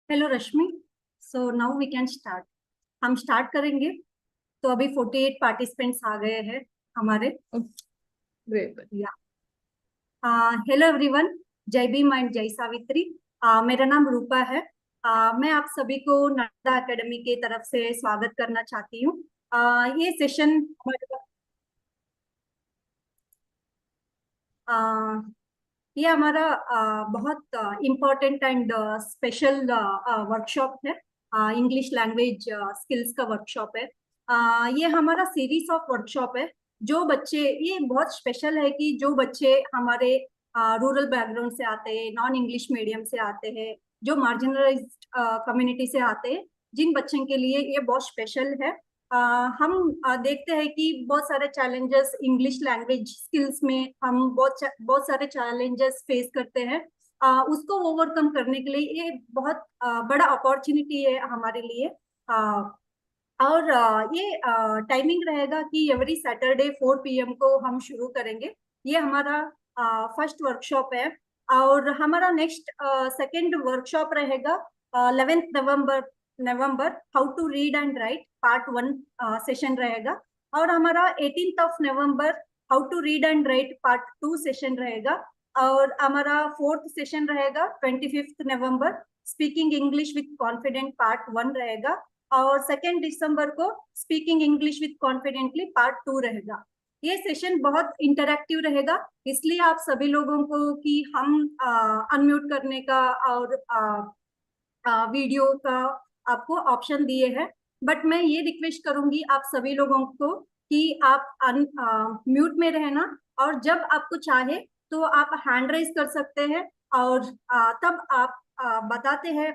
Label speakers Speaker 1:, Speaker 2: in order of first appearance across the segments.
Speaker 1: Hello Rashmi. So now we can start. हम start करेंगे। तो अभी 48 पार्टिसिपेंट्स आ गए हैं हमारे।
Speaker 2: ग्रेट।
Speaker 1: या हेलो एवरीवन। जय भीम एंड जय सावित्री। मेरा नाम रूपा है। मैं आप सभी को नालंदा एकेडमी के तरफ से स्वागत करना चाहती हूँ। ये सेशन ये हमारा बहुत इम्पोर्टेंट एंड स्पेशल वर्कशॉप है। इंग्लिश लैंग्वेज स्किल्स का वर्कशॉप है। ये हमारा सीरीज ऑफ वर्कशॉप है। जो बच्चे, ये बहुत स्पेशल है कि जो बच्चे हमारे रूरल बैकग्राउंड से आते हैं, नॉन इंग्लिश मीडियम से आते हैं, जो मार्जिनलाइज्ड कम्युनिटी से आते हैं, जिन बच्चों के लिए ये बहुत स्पेशल है। हम देखते हैं कि बहुत सारे चैलेंजेस इंग्लिश लैंग्वेज स्किल्स में हम बहुत सारे चैलेंजेस फेस करते हैं। उसको ओवरकम करने के लिए ये बहुत बड़ा अपॉर्चुनिटी है हमारे लिए। और ये टाइमिंग रहेगा कि एवरी सैटरडे 4 PM को हम शुरू करेंगे। ये हमारा फर्स्ट वर्कशॉप है। और हमारा नेक्स्ट सेकेंड वर्कशॉप रहेगा 11th November how to read and write part 1 session रहेगा। और हमारा 18th November how to read and write part 2 session रहेगा। और हमारा 4th सेशन रहेगा 25th November speaking English with confident part 1 रहेगा। और 2 दिसंबर को speaking English with confidently part 2 रहेगा। ये सेशन बहुत इंटरैक्टिव रहेगा, इसलिए आप सभी लोगों को कि हम अनम्यूट करने का और वीडियो का आपको ऑप्शन दिए हैं। बट मैं ये रिक्वेस्ट करूंगी आप सभी लोगों को कि आप म्यूट में रहना, और जब आपको चाहे तो आप हैंड रेज कर सकते हैं। और तब आप बताते हैं,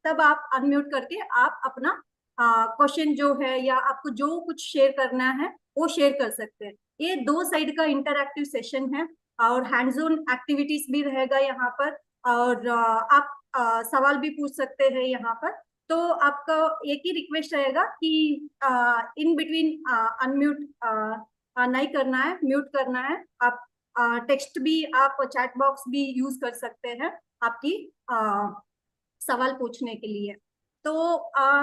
Speaker 1: तब आप अनम्यूट करके आप अपना क्वेश्चन जो है या आपको जो कुछ शेयर करना है वो शेयर कर सकते हैं। ये 2 साइड का इंटरैक्टिव सेशन है और हैंड्स ऑन एक्टिविटीज भी रहेगा यहाँ पर। और आप सवाल भी पूछ सकते हैं यहाँ पर। तो आपका एक ही रिक्वेस्ट रहेगा कि इन बिटवीन अनम्यूट नहीं करना है, म्यूट करना है। आप टेक्स्ट भी, आप चैट बॉक्स भी यूज कर सकते हैं आपकी सवाल पूछने के लिए। तो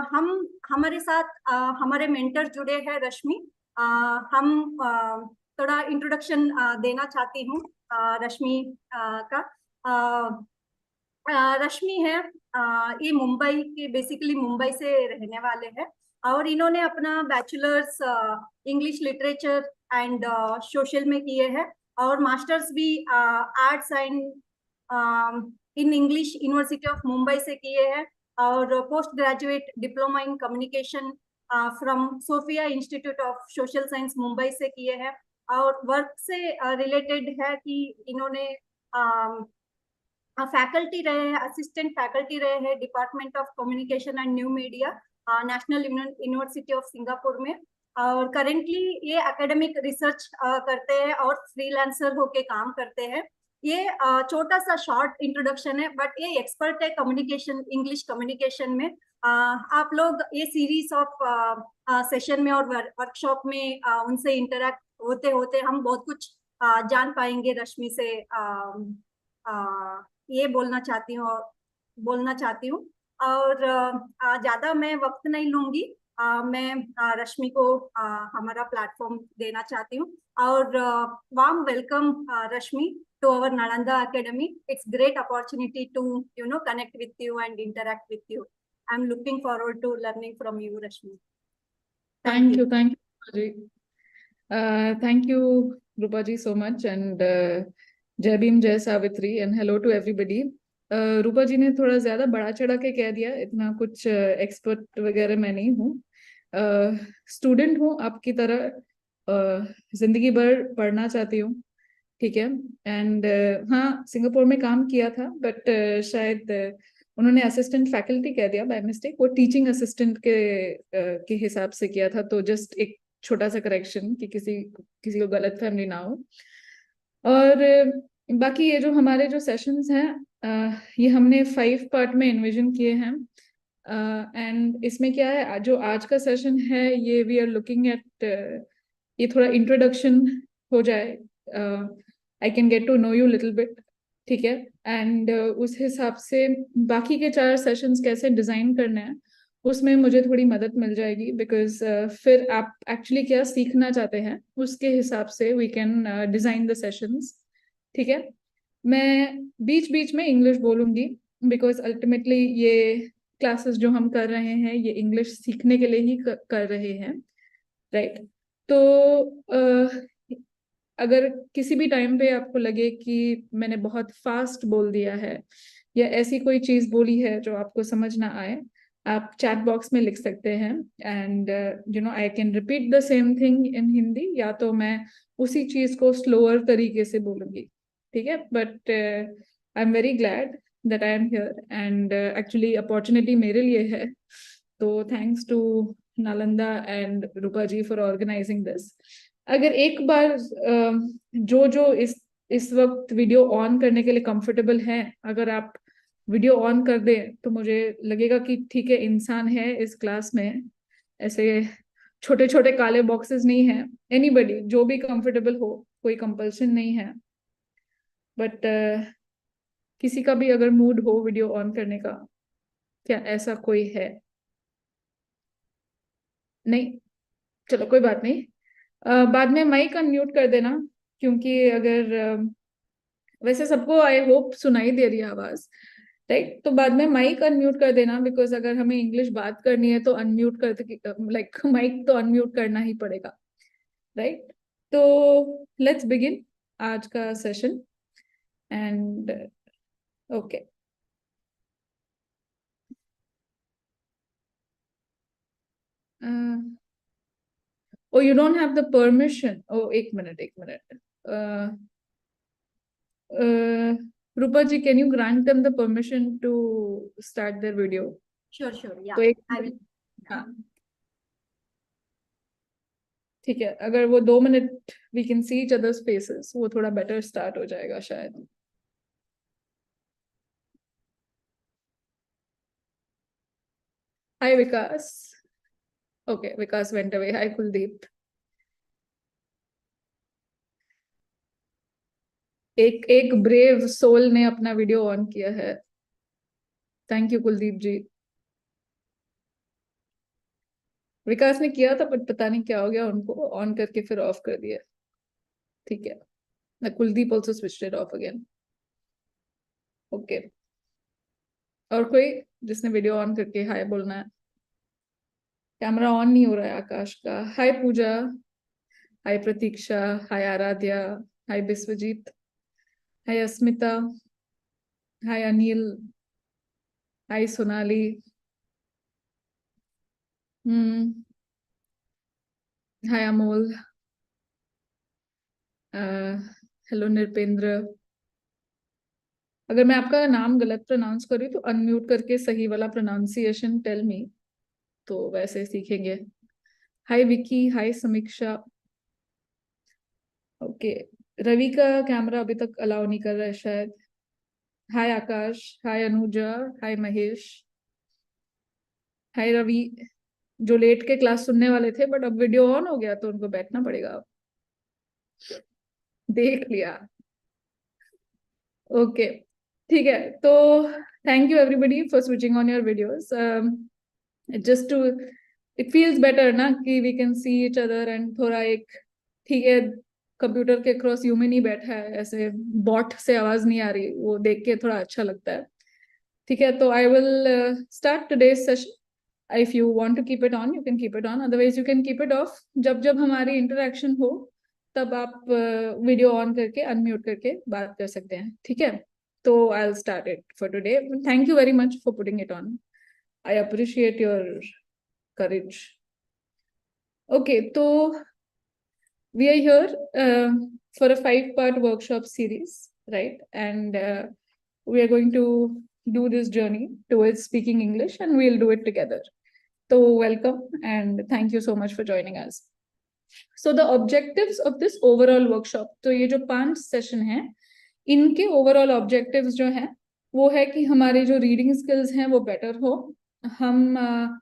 Speaker 1: हम हमारे साथ हमारे मेंटर जुड़े हैं रश्मि। हम थोड़ा इंट्रोडक्शन देना चाहती हूँ रश्मि का। रश्मि है, ये मुंबई के, बेसिकली मुंबई से रहने वाले हैं। और इन्होंने अपना bachelors English literature and social में किए हैं। और मास्टर्स भी arts and in English university of Mumbai से किए हैं। और post graduate diploma in communication from Sophia institute of social science Mumbai से किए हैं। और वर्क से रिलेटेड है कि इन्होंने फैकल्टी रहे हैं, असिस्टेंट फैकल्टी रहे हैं department of communication and new media national university of Singapore में। और करेंटली ये एकेडमिक रिसर्च करते हैं और फ्रीलांसर होके काम करते हैं। ये छोटा सा शॉर्ट इंट्रोडक्शन है, बट ये एक्सपर्ट है कम्युनिकेशन, इंग्लिश कम्युनिकेशन में। आप लोग ये सीरीज ऑफ सेशन में और वर्कशॉप में उनसे इंटरेक्ट होते होते हम बहुत कुछ जान पाएंगे रश्मि से। ये बोलना चाहती हूँ। और ज्यादा मैं वक्त नहीं लूंगी। मैं रश्मि को हमारा प्लेटफॉर्म देना चाहती हूँ। और warm welcome Rashmi to our Nalanda Academy. It's great opportunity to connect with you and interact with you. I'm looking forward to learning from you, Rashmi.
Speaker 2: Thank you, Rupa ji. Thank you, Rupa ji, so much. And Jai Bhim, Jai Savitri, and hello to everybody. रूपा जी ने थोड़ा ज्यादा बढ़ा चढ़ा के कह दिया, इतना कुछ एक्सपर्ट वगैरह मैं नहीं हूँ, स्टूडेंट हूँ आपकी तरह, जिंदगी भर पढ़ना चाहती हूँ, ठीक है। एंड हाँ, सिंगापुर में काम किया था, बट शायद उन्होंने असिस्टेंट फैकल्टी कह दिया बाय मिस्टेक, वो टीचिंग असिस्टेंट के हिसाब से किया था, तो जस्ट एक छोटा सा करेक्शन कि किसी को गलत फहमी ना हो। और बाकी ये जो हमारे जो सेशंस हैं, ये हमने 5 पार्ट में इन्विजन किए हैं, एंड इसमें क्या है, जो आज का सेशन है ये वी आर लुकिंग एट, ये थोड़ा इंट्रोडक्शन हो जाए, I can get to know you little bit, ठीक है। एंड उस हिसाब से बाकी के 4 सेशंस कैसे डिजाइन करने हैं उसमें मुझे थोड़ी मदद मिल जाएगी, बिकॉज फिर आप एक्चुअली क्या सीखना चाहते हैं उसके हिसाब से we can design the sessions, ठीक है। मैं बीच बीच में इंग्लिश बोलूंगी, बिकॉज अल्टीमेटली ये क्लासेस जो हम कर रहे हैं ये इंग्लिश सीखने के लिए ही कर रहे हैं, राइट। तो अगर किसी भी टाइम पे आपको लगे कि मैंने बहुत फास्ट बोल दिया है या ऐसी कोई चीज बोली है जो आपको समझ ना आए, आप चैट बॉक्स में लिख सकते हैं, and I can repeat the same thing in Hindi, या तो मैं उसी चीज को स्लोअर तरीके से बोलूंगी, ठीक है। But I am very glad that I am here, and actually opportunity मेरे लिए है, तो thanks to Nalanda and Rupa ji for organising this. अगर एक बार जो इस वक्त वीडियो ऑन करने के लिए कंफर्टेबल है, अगर आप वीडियो ऑन कर दें तो मुझे लगेगा कि ठीक है, इंसान है इस क्लास में, ऐसे छोटे छोटे काले बॉक्सेस नहीं है। एनीबडी जो भी कंफर्टेबल हो, कोई कंपल्शन नहीं है, बट किसी का भी अगर मूड हो वीडियो ऑन करने का, क्या ऐसा कोई है? नहीं, चलो कोई बात नहीं, बाद में माइक अनम्यूट कर देना, क्योंकि अगर वैसे सबको आई होप सुनाई दे रही है आवाज, राइट। तो बाद में माइक अनम्यूट कर देना, बिकॉज अगर हमें इंग्लिश बात करनी है तो अनम्यूट कर, लाइक माइक तो अनम्यूट करना ही पड़ेगा, राइट। तो लेट्स बिगिन आज का session, and okay. Oh, you don't have the permission. Oh, एक minute. Rupa ji, can you grant them the permission to start their video?
Speaker 1: Sure, yeah.
Speaker 2: तो एक
Speaker 1: I will.
Speaker 2: हाँ, ठीक है, अगर वो 2 minute we can see each others faces, वो थोड़ा बेटर स्टार्ट हो जाएगा शायद। Hi Vikas. Okay, Vikas went away. Hi Kuldeep. एक ब्रेव सोल ने अपना वीडियो ऑन किया है, थैंक यू कुलदीप जी। विकास ने किया था बट पता नहीं क्या हो गया, उनको ऑन करके फिर ऑफ कर दिया, ठीक है। Kuldeep also switched it of again, okay. और कोई जिसने वीडियो ऑन करके हाय बोलना है? कैमरा ऑन नहीं हो रहा है आकाश का। हाय पूजा, हाय प्रतीक्षा, हाय आराध्या, हाय विश्वजीत, हाय अस्मिता, हाय अनिल, हाय सोनाली, हाय अमोल, हेलो निरपेंद्र। अगर मैं आपका नाम गलत प्रोनाउंस करूँ तो अनम्यूट करके सही वाला प्रोनाउंसिएशन टेल मी, तो वैसे सीखेंगे। हाय विकी, हाय समीक्षा, ओके। रवि का कैमरा अभी तक अलाउ नहीं कर रहा है शायद। हाय आकाश, हाय अनुजा, हाय महेश, हाय रवि, जो लेट के क्लास सुनने वाले थे बट अब वीडियो ऑन हो गया तो उनको बैठना पड़ेगा। देख लिया, ओके, ठीक है। तो thank you everybody for switching on your videos, just to it feels better ना कि we can see each other, and थोड़ा एक, ठीक है, कंप्यूटर के क्रॉस ह्यूमन ही बैठा है, ऐसे बॉट से आवाज नहीं आ रही, वो देख के थोड़ा अच्छा लगता है, ठीक है। तो I will start today's session, If you want to keep it on, you can keep it on. Otherwise, you can keep it off. जब जब हमारी interaction हो, तब आप वीडियो ऑन करके अनम्यूट करके बात कर सकते हैं, ठीक है? तो I'll start it for today. Thank you very much for putting it on. I appreciate your courage. Okay, so we are here for a 5-part workshop series, right? And we are going to do this journey towards speaking English, and we'll do it together. So welcome and thank you so much for joining us. So the objectives of this overall workshop, तो ये जो 5 session हैं, इनके overall objectives जो हैं वो है कि हमारे जो रीडिंग स्किल्स हैं वो बेटर हो. हम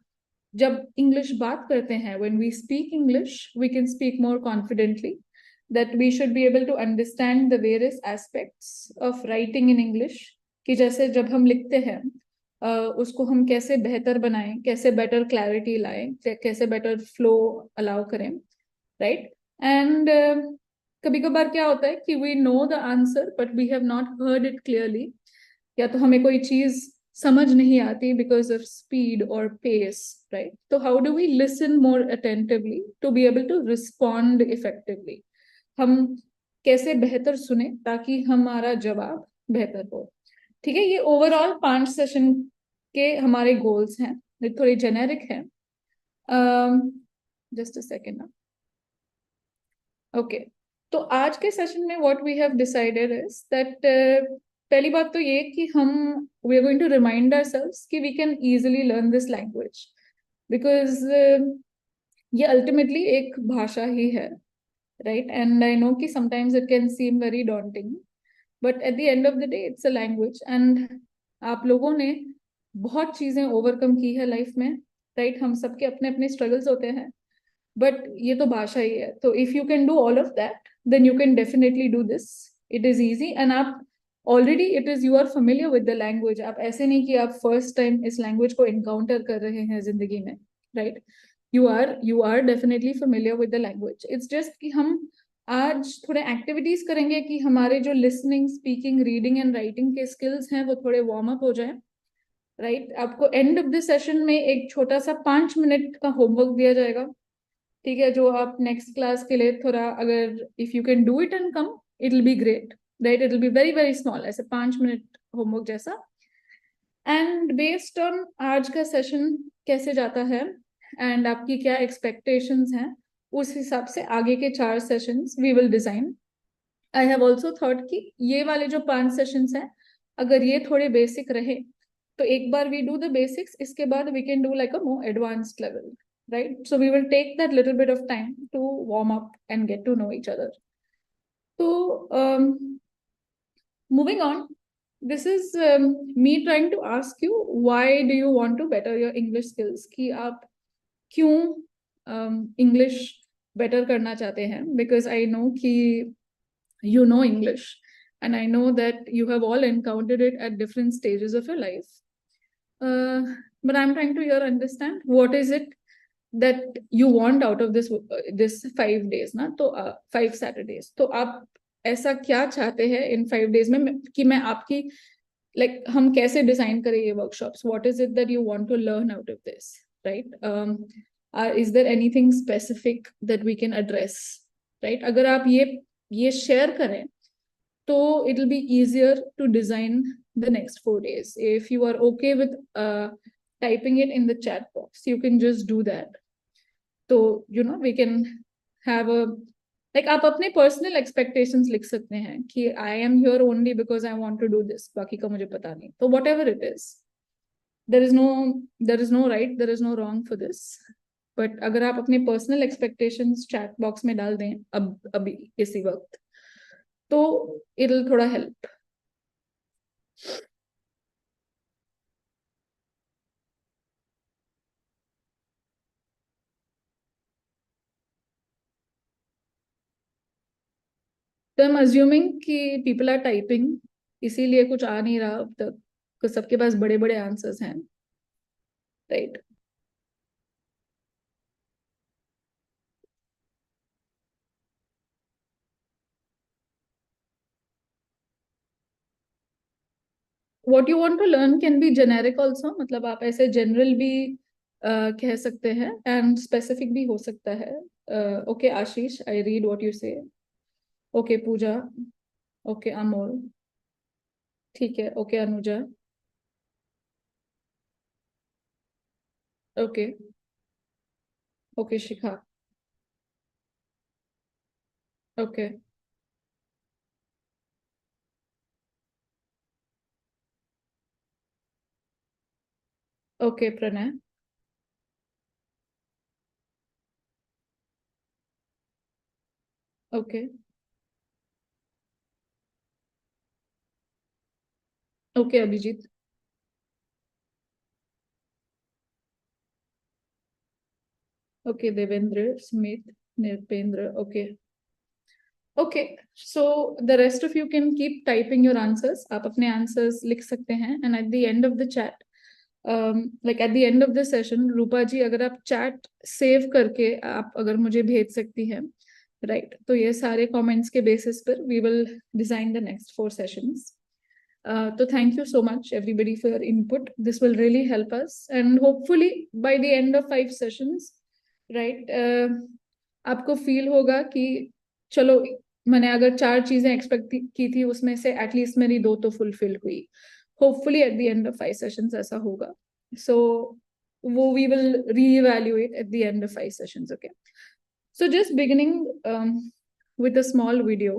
Speaker 2: जब इंग्लिश बात करते हैं, when we speak English, we can speak more confidently, that we should be able to understand the various aspects of writing in English, कि जैसे जब हम लिखते हैं उसको हम कैसे बेहतर बनाएं, कैसे बेटर क्लैरिटी लाएं, कैसे बेटर फ्लो अलाउ करें, राइट? एंड कभी कभार क्या होता है कि we know the answer but we have not heard it clearly, या तो हमें कोई चीज समझ नहीं आती बिकॉज ऑफ स्पीड और पेस, राइट? तो how do we listen more attentively to be able to respond effectively? हम कैसे बेहतर सुने ताकि हमारा जवाब बेहतर हो, ठीक है? ये ओवरऑल 5 सेशन के हमारे गोल्स हैं, थोड़े जेनेरिक हैं. जस्ट अ सेकेंड ना. ओके, तो आज के सेशन में what we have decided is that पहली बात तो ये कि हम we are going to remind ourselves कि we can easily learn this language, because ये अल्टीमेटली एक भाषा ही है, राइट? एंड आई नो कि sometimes it can seem very daunting, but at the end of the day it's a language. And आप लोगों ने बहुत चीजें ओवरकम की है लाइफ में, राइट? हम सबके अपने अपने स्ट्रगल्स होते हैं, बट ये तो भाषा ही है. तो if you can do all of that, then you can definitely do this. It is easy and आप already it is you are familiar with the language. आप ऐसे नहीं कि आप फर्स्ट टाइम इस लैंग्वेज को एनकाउंटर कर रहे हैं जिंदगी में, right? You are definitely familiar with the language. It's just कि हम आज थोड़े एक्टिविटीज करेंगे कि हमारे जो listening, speaking, reading and writing के स्किल्स हैं वो थोड़े वार्म अप हो जाए, राइट? आपको एंड ऑफ दिस सेशन में एक छोटा सा 5 मिनट का होमवर्क दिया जाएगा, ठीक है? जो आप नेक्स्ट क्लास के लिए थोड़ा, अगर if you can do it and come, it will be great, right? It will be very very small, ऐसे 5 मिनट होमवर्क जैसा. एंड बेस्ड ऑन आज का सेशन कैसे जाता है एंड आपकी क्या एक्सपेक्टेशंस हैं, उस हिसाब से आगे के 4 sessions we will design. I have also thought कि ये वाले जो 5 सेशंस हैं, अगर ये थोड़े बेसिक रहे तो एक बार वी डू द बेसिक्स, इसके बाद we can do like a more advanced level, right? So we will take that little bit of time to warm up and get to know each other. So moving on, this is me trying to ask you, why do you want to better your English skills? कि आप क्यों English better करना चाहते हैं? Because I know कि you know English, and I know that you have all encountered it at different stages of your life. But I'm trying to here understand what is it that you want out of this 5 days ना, तो 5 Saturdays. तो आप ऐसा क्या चाहते हैं इन 5 days में कि मैं आपकी like हम कैसे डिजाइन करें ये workshops? what is it that you want to learn out of this, right? Is there anything specific that we can address, right? अगर आप ये शेयर करें तो it will be easier to design the next 4 days. If you are okay with typing it in the chat box, you can just do that. तो you know we can have a like आप अपने personal expectations लिख सकते हैं कि I am here only because I want to do this, बाकी का मुझे पता नहीं. तो whatever it is, there is no right, there is no wrong for this. But अगर आप अपने पर्सनल एक्सपेक्टेशंस चैट बॉक्स में डाल दें अभी इसी वक्त, तो इट विल थोड़ा हेल्प. तो आई एम अज्यूमिंग कि पीपल आर टाइपिंग, इसीलिए कुछ आ नहीं रहा अब तक, तो सबके पास बड़े बड़े आंसर्स हैं, right? what you want to learn can be generic also, मतलब आप ऐसे जनरल भी कह सकते हैं, एंड स्पेसिफिक भी हो सकता है. Okay Ashish, I read what you say. Okay Pooja. Okay Amol. ठीक है. Okay Anuja. Okay. Okay Shikha. Okay. Okay Pranay. Okay. Okay Abhijeet. Okay Devendra. Smit. Nripendra. Okay. Okay, so the rest of you can keep typing your answers. आप अपने answers लिख सकते हैं, and at the end of the chat, like at the end of the session, रूपा जी अगर आप chat save करके आप अगर मुझे भेज सकती हैं, right? तो ये सारे comments के basis पर we will design the next 4 sessions. So thank you so much everybody for your input. This will really help us, and hopefully by the end of 5 sessions, right? आपको feel होगा कि चलो मैंने अगर 4 चीजें expect की थी उसमें से एटलीस्ट मेरी 2 तो फुलफिल हुई. Hopefully at the end of 5 sessions ऐसा होगा. सो वो we will reevaluate at the end of 5 sessions. Okay, so just beginning with a small video.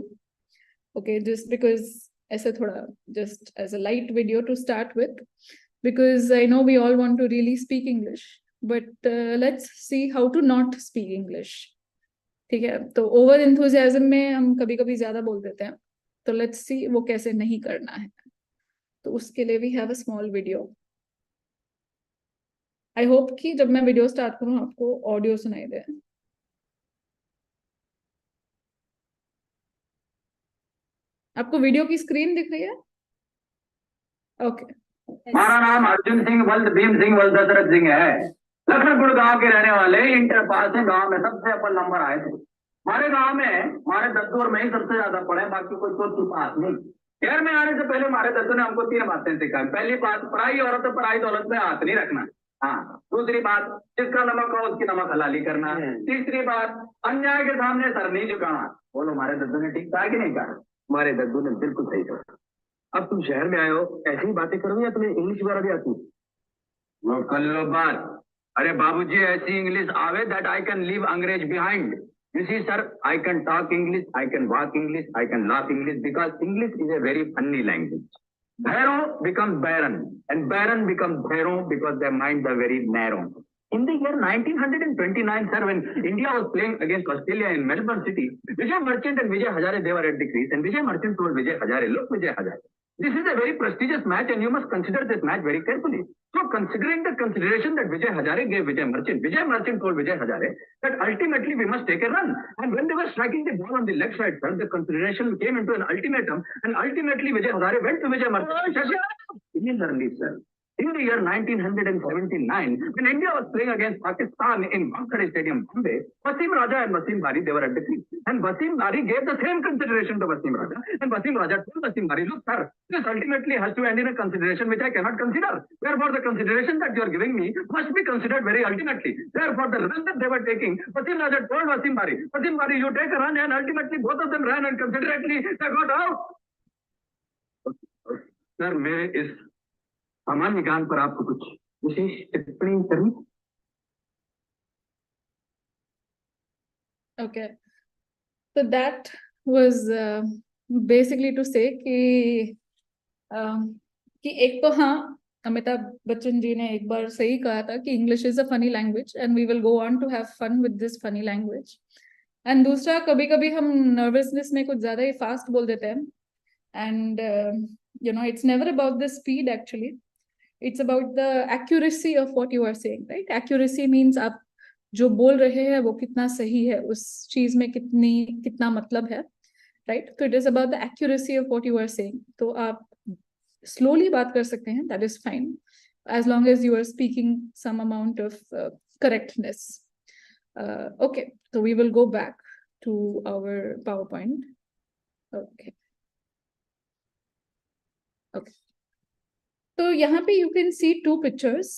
Speaker 2: Okay, just because ऐसे थोड़ा just as a light video to start with, because I know we all want to really speak English, but let's see how to not speak English. ठीक है, तो over enthusiasm में हम कभी कभी ज्यादा बोल देते हैं, तो लेट्स सी वो कैसे नहीं करना है. तो उसके लिए we have a small video. I hope कि जब मैं वीडियो स्टार्ट करूं आपको ऑडियो सुनाई दे. आपको वीडियो की स्क्रीन दिख रही है? ओके.
Speaker 3: हमारा नाम अर्जुन सिंह वल्द भीम सिंह वल्द दशरथ सिंह है. लखनपुर गांव के रहने वाले, इंटर पास है, गांव में सबसे अपन नंबर आए थे. हमारे गांव में हमारे दद्दू और मैं ही सबसे ज्यादा पढ़े, बाकी कोई चौथी पास नहीं. शहर में आने से पहले हमारे दद्दू ने हमको 3 बातें सिखाई. पहली बात, पढ़ाई औरत पढ़ाई दौलत में हाथ नहीं रखना. हाँ. दूसरी बात, जिसका नमक हो उसकी नमक हलाली करना. तीसरी बात, अन्याय के सामने सर नहीं झुकाना. बोलो हमारे दद्दू ने ठीक कहा कि नहीं कहा? हमारे दद्दू ने बिल्कुल सही कहा. अब तुम शहर में आए हो, ऐसी ही बातें करोगे या तुम्हें इंग्लिश वगैरह भी आती है? वो कर लो बात. अरे बाबूजी, ऐसी इंग्लिश आवे दैट आई कैन लीव अंग्रेज behind. You see sir, I can talk English, I can walk English, I can laugh English, because English is a very funny language. Bhairo becomes Baron, and Baron becomes Bhairo because their minds are very narrow. In the year 1929, sir, when India was playing against Australia in Melbourne City, Vijay Merchant and Vijay Hazare, they were at the crease, and Vijay Merchant told Vijay Hazare, "Look, Vijay Hazare, this is a very prestigious match, and you must consider this match very carefully." So, considering the consideration that Vijay Hazare gave Vijay Merchant told Vijay Hazare that ultimately we must take a run. And when they were striking the ball on the leg side, sir, the consideration came into an ultimatum, and ultimately Vijay Hazare went to Vijay Merchant. Similarly, sir, in the year 1979, when India was playing against Pakistan in Wankhede Stadium, Bombay, Wasim Raja and Wasim Bari, they were at the crease. And Wasim Bari gave the same consideration to Wasim Raja. And Wasim Raja told Wasim Bari, "Look, sir, this ultimately has to end in a consideration which I cannot consider. Therefore, the consideration that you are giving me must be considered very ultimately." Therefore, the run that they were taking, Wasim Raja told Wasim Bari, "You take a run," and ultimately both of them ran, and considerately they got out. Sir, मैं इस सामान्य ज्ञान पर आपको कुछ विशेष टिप्पणी करनी?
Speaker 2: Okay, so that was basically to say कि एक तो हाँ, अमिताभ बच्चन जी ने एक बार सही कहा था कि English is a funny language and we will go on to have fun with this funny language. And दूसरा, कभी कभी हम नर्वसनेस में कुछ ज्यादा ही फास्ट बोल देते हैं, and you know, it's never about the speed actually, it's about the accuracy of what you are saying, right? Accuracy means आप जो बोल रहे हैं वो कितना सही है, उस चीज में कितना मतलब है, right? तो it is about the accuracy of what you are saying. तो आप slowly बात कर सकते हैं, that is fine, as long as you are speaking some amount of correctness. Okay, so we will go back to our PowerPoint. Okay. Okay. तो यहाँ पे you can see 2 pictures.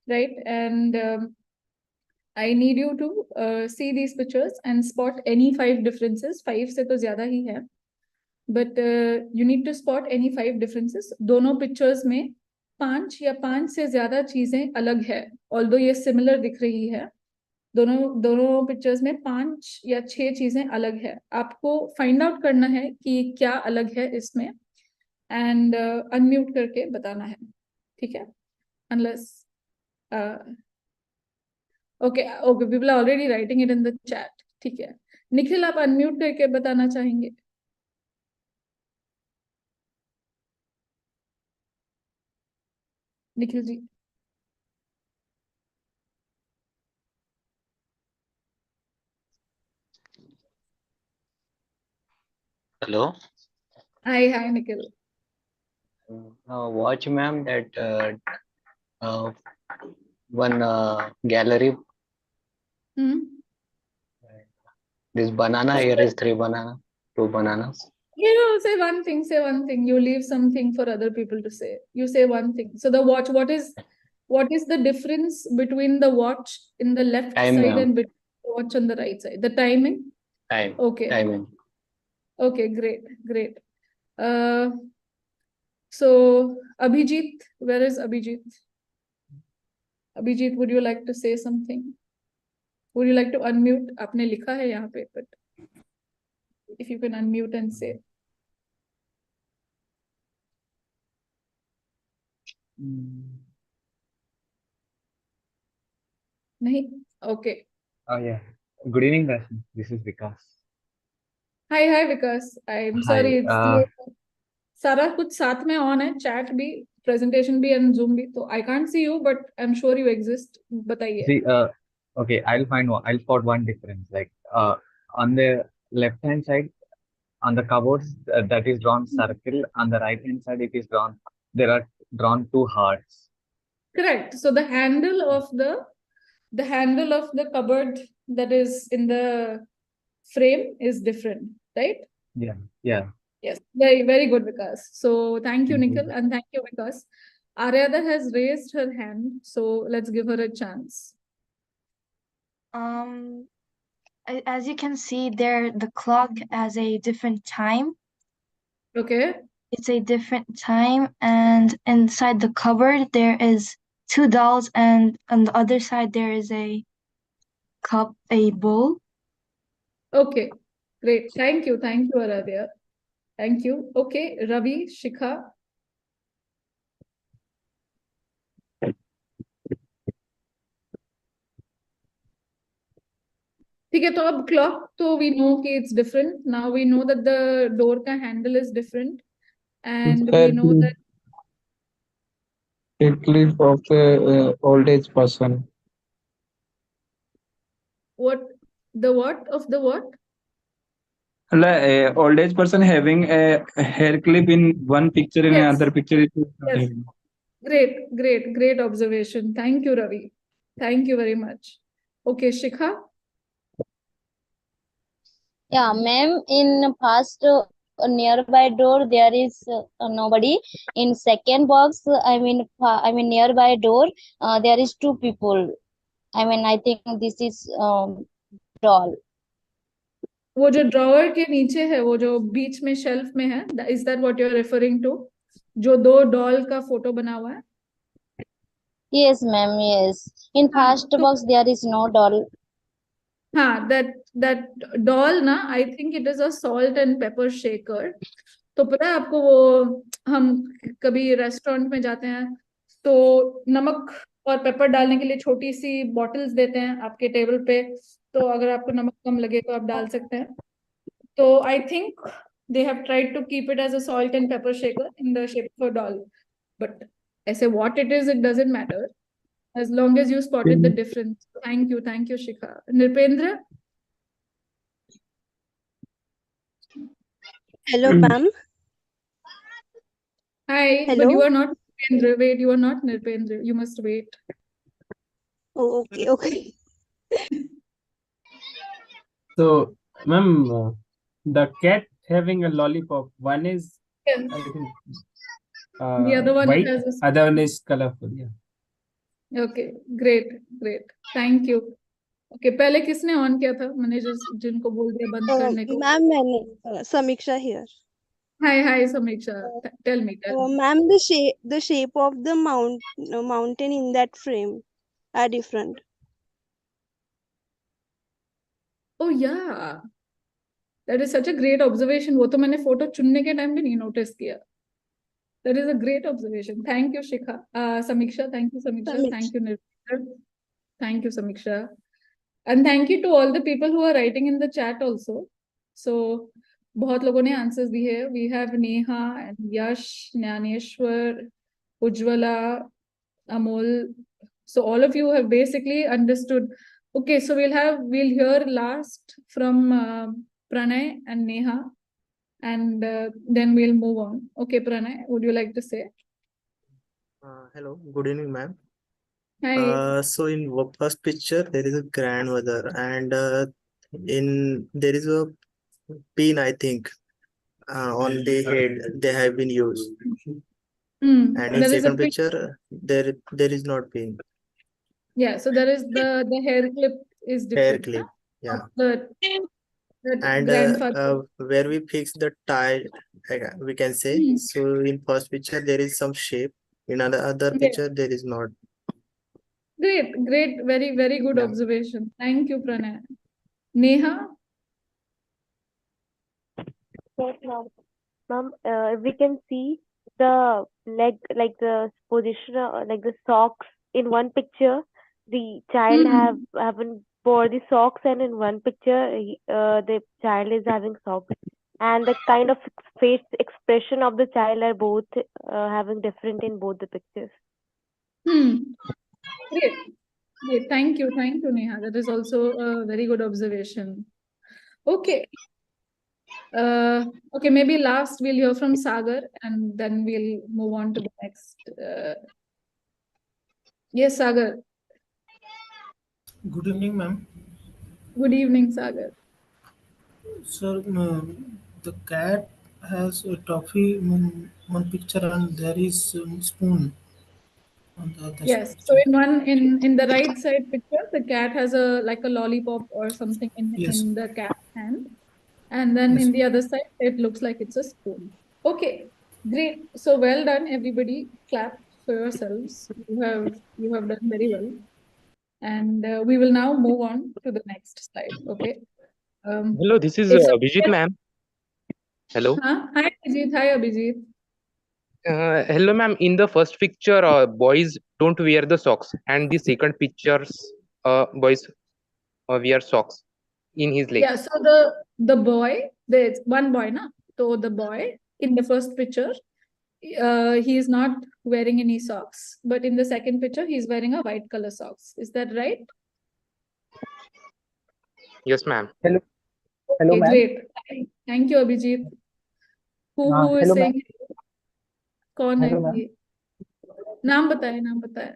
Speaker 2: right? And I need you to see these pictures and spot any 5 differences. 5 से तो ज़्यादा ही है, but you need to spot any 5 differences. दोनों pictures में 5 या 5 से ज़्यादा चीजें अलग है, although ये similar दिख रही है. दोनों पिक्चर्स में 5 या 6 चीजें अलग है. आपको फाइंड आउट करना है कि क्या अलग है इसमें, एंड अनम्यूट करके बताना है, ठीक है? Unless okay people are already writing it in the chat, ठीक है? निखिल, आप अनम्यूट करके बताना चाहेंगे? Nikhil ji.
Speaker 4: Hello.
Speaker 2: Hi Nikhil.
Speaker 4: Watch, ma'am, that one gallery. This banana, here is 3 banana, 2 bananas.
Speaker 2: Say one thing. You leave something for other people to say. You say one thing. So the watch, what is the difference between the watch in the left
Speaker 4: Time,
Speaker 2: side
Speaker 4: ma'am.
Speaker 2: and between the watch on the right side? The timing?
Speaker 4: Time.
Speaker 2: Okay.
Speaker 4: Timing.
Speaker 2: Okay, great. So Abhijit, where is Abhijit? Abhijit, would you like to say something? Would you like to unmute? आपने लिखा है यहाँ पे, but if you can unmute and say. नहीं? Okay.
Speaker 5: Oh yeah. Good evening, guys. This is Vikas.
Speaker 2: Hi Vikas. I'm
Speaker 5: Hi,
Speaker 2: sorry. It's सारा कुछ साथ में on है, chat भी, presentation भी and Zoom भी. So I can't see you, but I'm sure you exist. बताइए.
Speaker 5: See, okay, I'll spot one difference. Like, on the left hand side, on the cupboards, that is drawn circle. On the right hand side, there are drawn 2 hearts.
Speaker 2: Correct. So the handle of the cupboard that is in the frame is different, right?
Speaker 5: Yeah.
Speaker 2: Yes, very good, Vikas. So thank you,
Speaker 5: Thank you.
Speaker 2: Nikhil, and thank you, Vikas. Aryada has raised her hand, so let's give her a chance.
Speaker 6: As you can see there, the clock has a different time.
Speaker 2: Okay.
Speaker 6: It's a different time, and inside the cupboard there is 2 dolls, and on the other side there is a cup, a bowl.
Speaker 2: Okay, great. Thank you, Aradhya. Thank you. Okay, Ravi, Shikha. ठीक है, तो अब clock, तो we know कि it's different. Now we know that the door का handle is different, and we know that
Speaker 7: a clip of a old age person.
Speaker 2: what of the what?
Speaker 7: A old age person having a hair clip in one picture, in
Speaker 2: Yes.
Speaker 7: another picture it is not
Speaker 2: Yes.
Speaker 7: having.
Speaker 2: Great observation. Thank you, Ravi. Thank you very much. Okay, Shikha.
Speaker 8: Yeah, ma'am, in first nearby door there is nobody. In second box, I mean nearby door, there is 2 people. I think this is doll.
Speaker 2: वो जो drawer के नीचे है, वो जो बीच में shelf में है, is that what you're referring to? जो 2 डॉल का फोटो बना हुआ है?
Speaker 8: Yes, ma'am. Yes. In first box there is no doll.
Speaker 2: हाँ, that doll ना, I think it is a salt and pepper shaker. तो पता है आपको, वो हम कभी रेस्टोरेंट में जाते हैं तो नमक और पेपर डालने के लिए छोटी सी बॉटल्स देते हैं आपके टेबल पे, तो अगर आपको नमक कम लगे तो आप डाल सकते हैं. तो I think they have tried to keep it as a salt and pepper shaker in the shape of a doll. But ऐसे what it is, it doesn't matter. As long as you spotted the difference. Thank you, Shikha. Nirpendra?
Speaker 9: Hello, ma'am.
Speaker 2: Hi,
Speaker 9: Hello?
Speaker 2: but you are not Nirpendra. Wait, you are not Nirpendra. You must wait.
Speaker 9: Oh, okay.
Speaker 10: So, ma'am, the cat having a lollipop, one is,
Speaker 2: Yes.
Speaker 10: I think,
Speaker 2: The other one
Speaker 10: white,
Speaker 2: has a
Speaker 10: other one is colorful. Yeah.
Speaker 2: Okay, great. Thank you. Okay, पहले किसने on किया था? मैंने जिनको बोल दिया बंद करने को.
Speaker 9: Ma'am, मैंने Samiksha here.
Speaker 2: Hi, Samiksha. Tell me.
Speaker 9: Ma'am, the shape of the mountain in that frame are different.
Speaker 2: Oh yeah, that is such a great observation. वो तो मैंने फोटो चुनने के टाइम भी नहीं नोटिस किया. That is a great observation. Thank you, Samiksha. Thank you, Samiksha. Thank you, Nirvana. Thank you, Samiksha. And thank you to all the people who are writing in the chat also. So, बहुत लोगों ने answers दिए हैं. We have Neha and Yash, Jnaneshwar, Ujjwala, Amol. So all of you have basically understood. Okay, so we'll hear last from Pranay and Neha, and then we'll move on. Okay, Pranay, would you like to say?
Speaker 11: Hello, good evening, ma'am.
Speaker 2: Hi.
Speaker 11: So in first picture there is a grandmother, and there is a pin, I think, on the head they have been used. And in
Speaker 2: There is a
Speaker 11: second
Speaker 2: pin.
Speaker 11: picture there is not pin.
Speaker 2: Yeah, so there is the hair clip is
Speaker 11: Hair
Speaker 2: different.
Speaker 11: clip, yeah.
Speaker 2: The
Speaker 11: And
Speaker 2: grandfather.
Speaker 11: where we fix the tie, we can say. So in first picture there is some shape. In other
Speaker 2: Yeah.
Speaker 11: picture there is not.
Speaker 2: Great, very good observation. Thank you, Pranay. Neha?
Speaker 12: Yes, ma'am. We can see the leg, like the position, like the socks in one picture. The child haven't wore the socks, and in one picture, the child is having socks. And the kind of face expression of the child are both having different in both the pictures.
Speaker 2: Great. Thank you, Neha. That is also a very good observation. Okay. Okay, maybe last we'll hear from Sagar, and then we'll move on to the next. Yes, Sagar.
Speaker 13: Good evening, ma'am.
Speaker 2: Good evening, Sagar.
Speaker 13: Sir, the cat has a toffee in one picture, and there is spoon on the other
Speaker 2: Yes.
Speaker 13: picture.
Speaker 2: So in the right side picture, the cat has a lollipop or something in the cat's hand, and then in the other side, it looks like it's a spoon. Okay, great. So well done, everybody. Clap for yourselves. You have done very well. And we will now move on to the next slide. Okay.
Speaker 14: Hello, this is Abhijit, ma'am. Hello.
Speaker 2: Hi, Abhijit. Hi, Abhijit.
Speaker 14: Hello, ma'am. In the first picture, boys don't wear the socks, and the second pictures, boys wear socks in his legs.
Speaker 2: Yeah. So the boy, there's one boy, na. So the boy in the first picture, he is not wearing any socks, but in the second picture, he's wearing a white color socks. Is that right?
Speaker 14: Yes, ma'am.
Speaker 15: Hello,
Speaker 2: Okay,
Speaker 15: ma'am.
Speaker 2: great. Thank you, Abhijit. Who is
Speaker 15: hello,
Speaker 2: saying? कौन है
Speaker 15: Hello, ma'am.
Speaker 2: ये? नाम बताए.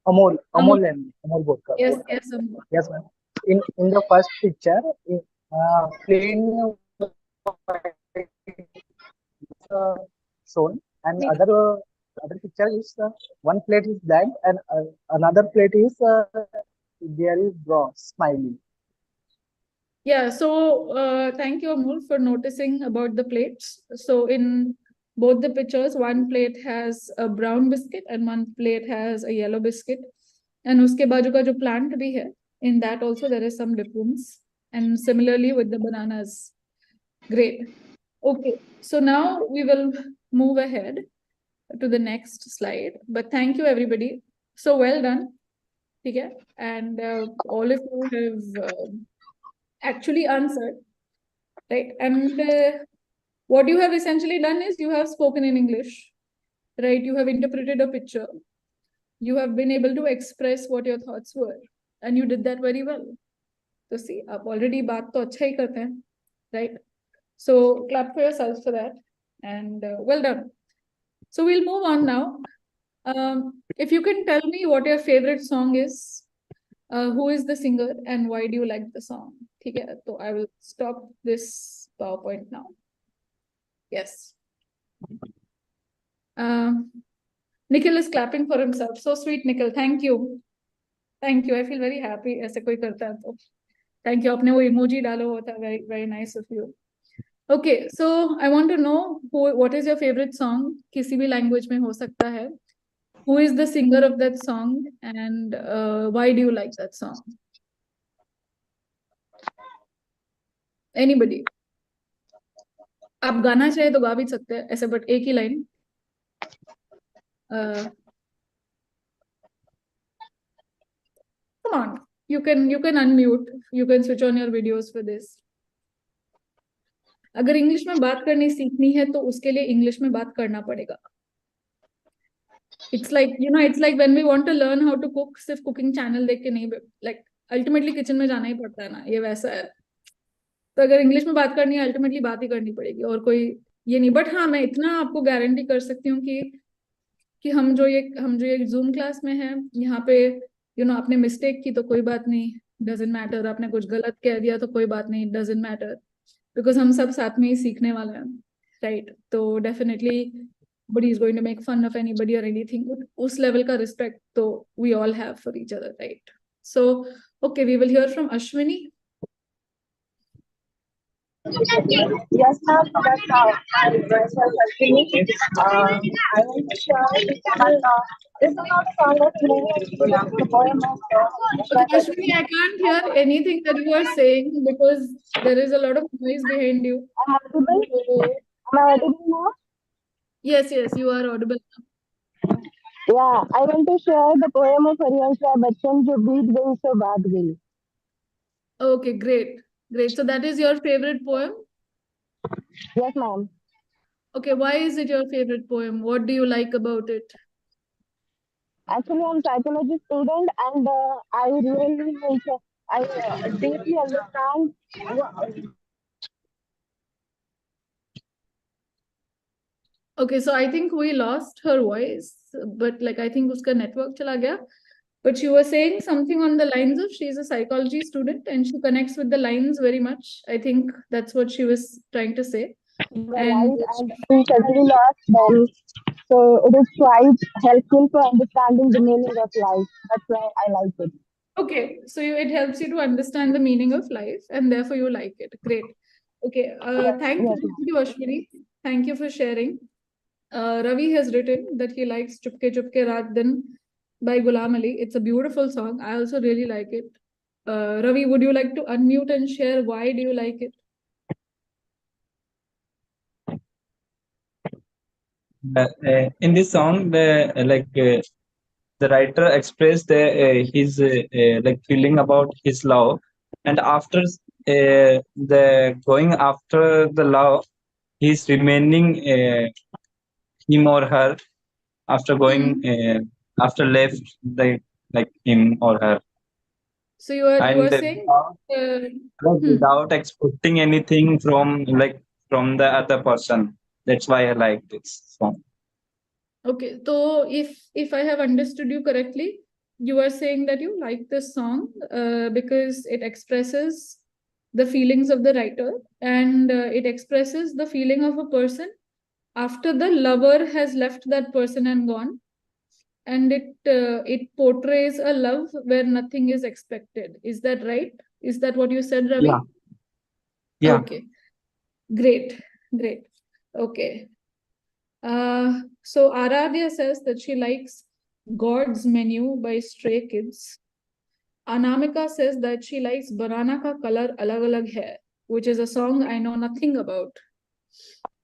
Speaker 15: Amol
Speaker 2: Amol.
Speaker 15: Bodkar.
Speaker 2: Yes, Amol.
Speaker 15: Yes, ma'am. In the first picture, plain shown, and other picture is one plate is blank, and another plate is there is draw smiling.
Speaker 2: Yeah, so thank you, Amol, for noticing about the plates. So in both the pictures, one plate has a brown biscuit and one plate has a yellow biscuit. And uske baaju ka jo plant bhi hai, in that also there is some difference. And similarly with the bananas. Great. Okay, so now we will move ahead to the next slide. But thank you, everybody. So well done. Okay? And all of you have actually answered, right? And what you have essentially done is you have spoken in English, right? You have interpreted a picture. You have been able to express what your thoughts were, and you did that very well. So see, आप already बात तो अच्छा ही करते हैं, right? So clap for yourselves for that, and well done. So we'll move on now. If you can tell me what your favorite song is, who is the singer, and why do you like the song? ठीक है, so I will stop this PowerPoint now. Yes. Nikhil is clapping for himself. So sweet, Nikhil. Thank you. Thank you. I feel very happy. ऐसे कोई करता है तो. Thank you. आपने वो emoji डालो होता है. Very very nice of you. Okay, so I want to know what is your favorite song? किसी भी language में हो सकता है. Who is the singer of that song and why do you like that song? Anybody? आप गाना चाहे तो गा भी सकते हैं ऐसे बट एक ही line. Come on, you can unmute. You can switch on your videos for this. अगर इंग्लिश में बात करनी सीखनी है तो उसके लिए इंग्लिश में बात करना पड़ेगा. It's like it's like when we want to learn how to cook, सिर्फ cooking channel देख के नहीं, like ultimately kitchen में जाना ही पड़ता है ना, ये वैसा है. तो अगर इंग्लिश में बात करनी है अल्टीमेटली बात ही करनी पड़ेगी और कोई ये नहीं. बट हाँ, मैं इतना आपको गारंटी कर सकती हूँ कि हम जो ये जूम क्लास में है यहाँ पे आपने मिस्टेक की तो कोई बात नहीं, डजंट मैटर. आपने कुछ गलत कह दिया तो कोई बात नहीं, डजंट मैटर, बिकॉज हम सब साथ में ही सीखने वाले हैं, राइट? तो definitely nobody is going to make fun of anybody or anything. उस लेवल का रिस्पेक्ट तो we all have for each other, right? So okay, we will hear from Ashwini.
Speaker 16: Yes, ma'am. That's how I was Ashwini. I want to share that this is not a song of movie. It's a poem of
Speaker 2: Ashwini, I can't hear anything that you are saying because there is a lot of noise behind you.
Speaker 16: Am I audible now?
Speaker 2: Yes, you are audible now.
Speaker 16: Yeah, I want to share the poem of Harivansh Rai Bachchan, Jo Beet Gayi So Baat Gayi.
Speaker 2: Okay, great. So that is your favorite poem?
Speaker 16: Yes, ma'am.
Speaker 2: Okay, why is it your favorite poem? What do you like about it?
Speaker 16: Actually, I'm a psychology student and I really deeply understand.
Speaker 2: Okay, so I think we lost her voice, but like I think uska network chala gaya. But she was saying something on the lines of she's a psychology student and she connects with the lines very much. I think that's what she was trying to say.
Speaker 16: And we certainly lost them. So it is quite helpful for understanding the meaning of life. That's why I like it.
Speaker 2: Okay, so it helps you to understand the meaning of life and therefore you like it. Great. Okay, thank you, Ashwini. Thank you for sharing. Ravi has written that he likes Chupke Chupke Raat Din by Ghulam Ali. It's a beautiful song. I also really like it. Ravi, would you like to unmute and share why do you like it?
Speaker 7: In this song, the writer expressed his like feeling about his love, and after the going after the love, he's remaining him or her after going after left like him or her.
Speaker 2: So you are saying
Speaker 7: without expecting anything from the other person. That's why I like this song.
Speaker 2: Okay, so if I have understood you correctly, you are saying that you like this song because it expresses the feelings of the writer and it expresses the feeling of a person after the lover has left that person and gone, and it portrays a love where nothing is expected. Is that right? Is that what you said, Ravi?
Speaker 7: Yeah.
Speaker 2: Okay. Great. Okay. So Aradhya says that she likes God's Menu by Stray Kids. Anamika says that she likes Banana Ka Color Alag Alag Hai, which is a song I know nothing about.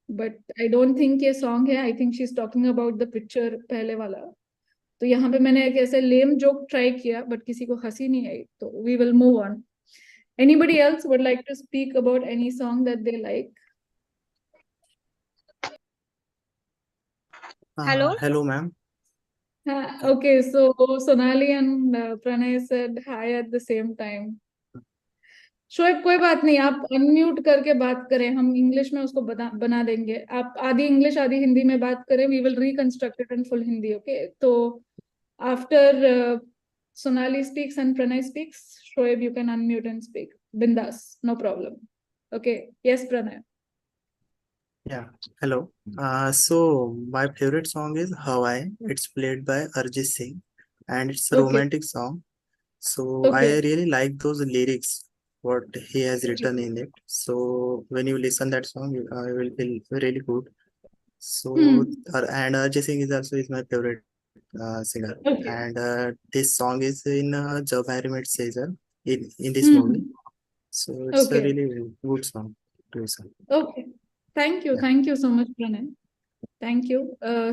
Speaker 2: But I don't think ये song है. I think she's talking about the picture पहले वाला. तो यहाँ पे मैंने एक ऐसे lame joke try किया, but किसी को हंसी नहीं आई. तो we will move on. Anybody else would like to speak about any song that they like?
Speaker 11: Hello, ma'am.
Speaker 2: Okay, so Sonali and Pranay said hi at the same time. Shoaib कोई बात नहीं, आप अनम्यूट करके बात करें, हम इंग्लिश में उसको बना देंगे. आप आधी इंग्लिश आधी हिंदी में बात करें. We will reconstruct it in full Hindi, okay? तो after Sonali speaks and Pranay speaks, Shoaib, you can unmute and speak. Bindas, no problem. Okay, yes, Pranay.
Speaker 11: Yeah, hello. So my favorite song is Hawaii. It's played by Arjit Singh, and it's a
Speaker 2: Okay.
Speaker 11: romantic song. So I
Speaker 2: Okay.
Speaker 11: really like those lyrics, what he has written in it. So when you listen that song, you will feel really good. So and Arjit Singh is also is my favorite singer.
Speaker 2: Okay.
Speaker 11: And this song is in Jab Harry Met Sejal in this movie. So it's a
Speaker 2: Okay.
Speaker 11: really good song to listen.
Speaker 2: Okay. Thank you.
Speaker 11: Yeah.
Speaker 2: Thank you so much, Pranay. Thank you.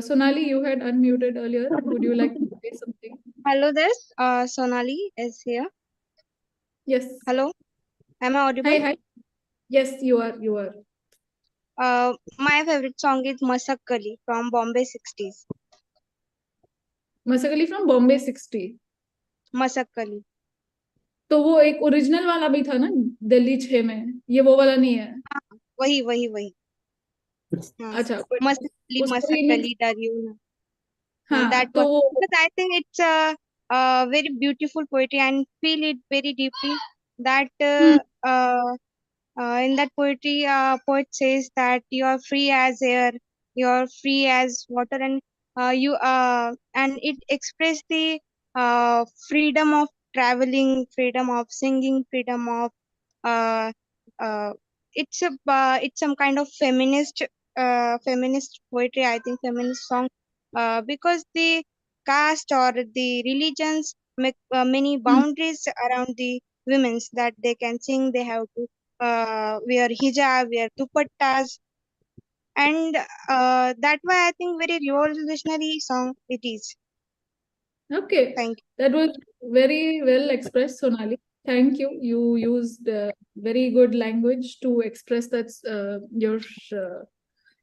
Speaker 2: Sonali, you had unmuted earlier. Would you like to say something?
Speaker 9: Hello there. Sonali is here.
Speaker 2: Yes.
Speaker 9: Hello. Am I audible?
Speaker 2: Hi, hi. Yes, you are. You are.
Speaker 9: My favorite song is Masakali from Bombay 60s.
Speaker 2: Masakali from Bombay 60.
Speaker 9: Masakali.
Speaker 2: तो वो एक original वाला भी था ना दिल्ली 6 में, ये वो वाला नहीं है?
Speaker 9: वही वही वही
Speaker 2: अच्छा, but
Speaker 9: Masakali
Speaker 2: उसका
Speaker 9: Masakali
Speaker 2: remix,
Speaker 9: Daryuna.
Speaker 2: हाँ,
Speaker 9: That
Speaker 2: तो
Speaker 9: one,
Speaker 2: वो
Speaker 9: because I think it's a very beautiful poetry and feel it very deeply that in that poetry poet says that you are free as air, you are free as water, and you and it express the freedom of traveling, freedom of singing, freedom of uh, uh, it's some kind of feminist poetry, I think, feminist song, because the caste or the religions make many boundaries around the women's that they can sing, they have to wear hijab, wear dupattas, and that why I think very revolutionary song it is.
Speaker 2: Okay,
Speaker 9: Thank
Speaker 2: that was very well expressed, Sonali. Thank you. You used very good language to express that your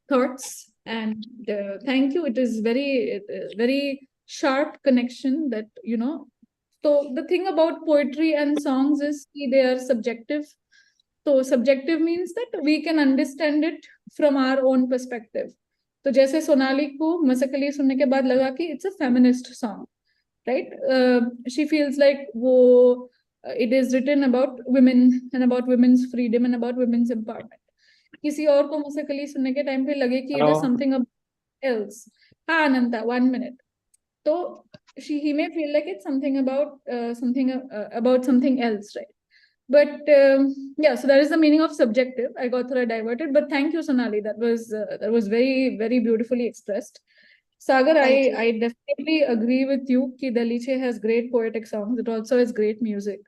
Speaker 2: thoughts, and thank you. It is very sharp connection that So the thing about poetry and songs is they are subjective. So subjective means that we can understand it from our own perspective. तो जैसे सोनाली को मसकली सुनने के बाद लगा कि it's a feminist song, right? She feels like वो it is written about women and about women's freedom and about women's empowerment. किसी और को मसकली सुनने के टाइम पे लगे कि it is
Speaker 7: Hello.
Speaker 2: something else. हाँ अनंता, 1 minute. So he may feel like it's something about something else, right? But yeah, so that is the meaning of subjective. I got thought I diverted, but thank you, Sonali. That was very, very beautifully expressed. Sagar, I definitely agree with you that Daliche has great poetic songs. It also has great music.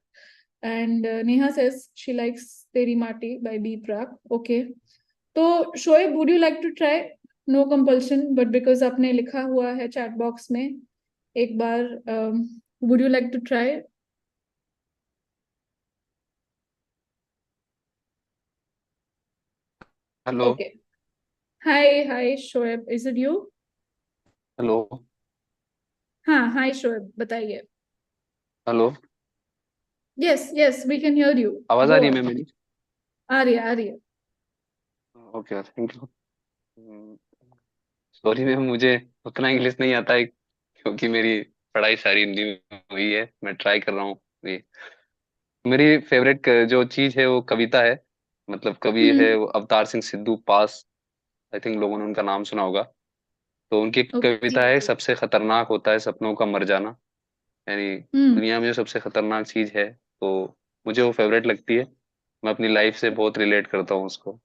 Speaker 2: And Neha says she likes Teri Mati by B. Prak. Okay. So Shoaib, would you like to try? No compulsion, but because आपने लिखा हुआ है chat box में, एक बार would you like to try?
Speaker 17: Hello.
Speaker 2: Okay. Hi, Shoaib. Is it you?
Speaker 17: Hello.
Speaker 2: हाँ, hi Shoaib. बताइए.
Speaker 17: Hello.
Speaker 2: Yes, we can hear you.
Speaker 17: आवाज
Speaker 2: Go
Speaker 17: आ रही है
Speaker 2: on.
Speaker 17: मैम मेरी?
Speaker 2: आ रही है.
Speaker 17: Okay, thank you. Sorry ma'am, मुझे उतना इंग्लिश नहीं आता है क्योंकि मेरी पढ़ाई सारी हिंदी में हुई है. मैं ट्राई कर रहा हूँ. मेरी फेवरेट जो चीज है वो कविता है. मतलब कवि है वो अवतार सिंह सिद्धू पास. आई थिंक लोगों ने उनका नाम सुना होगा. तो उनकी कविता है, सबसे खतरनाक होता है सपनों का मर जाना. यानी दुनिया में जो सबसे खतरनाक चीज है, तो मुझे वो फेवरेट लगती है. मैं अपनी लाइफ से बहुत रिलेट करता हूँ उसको.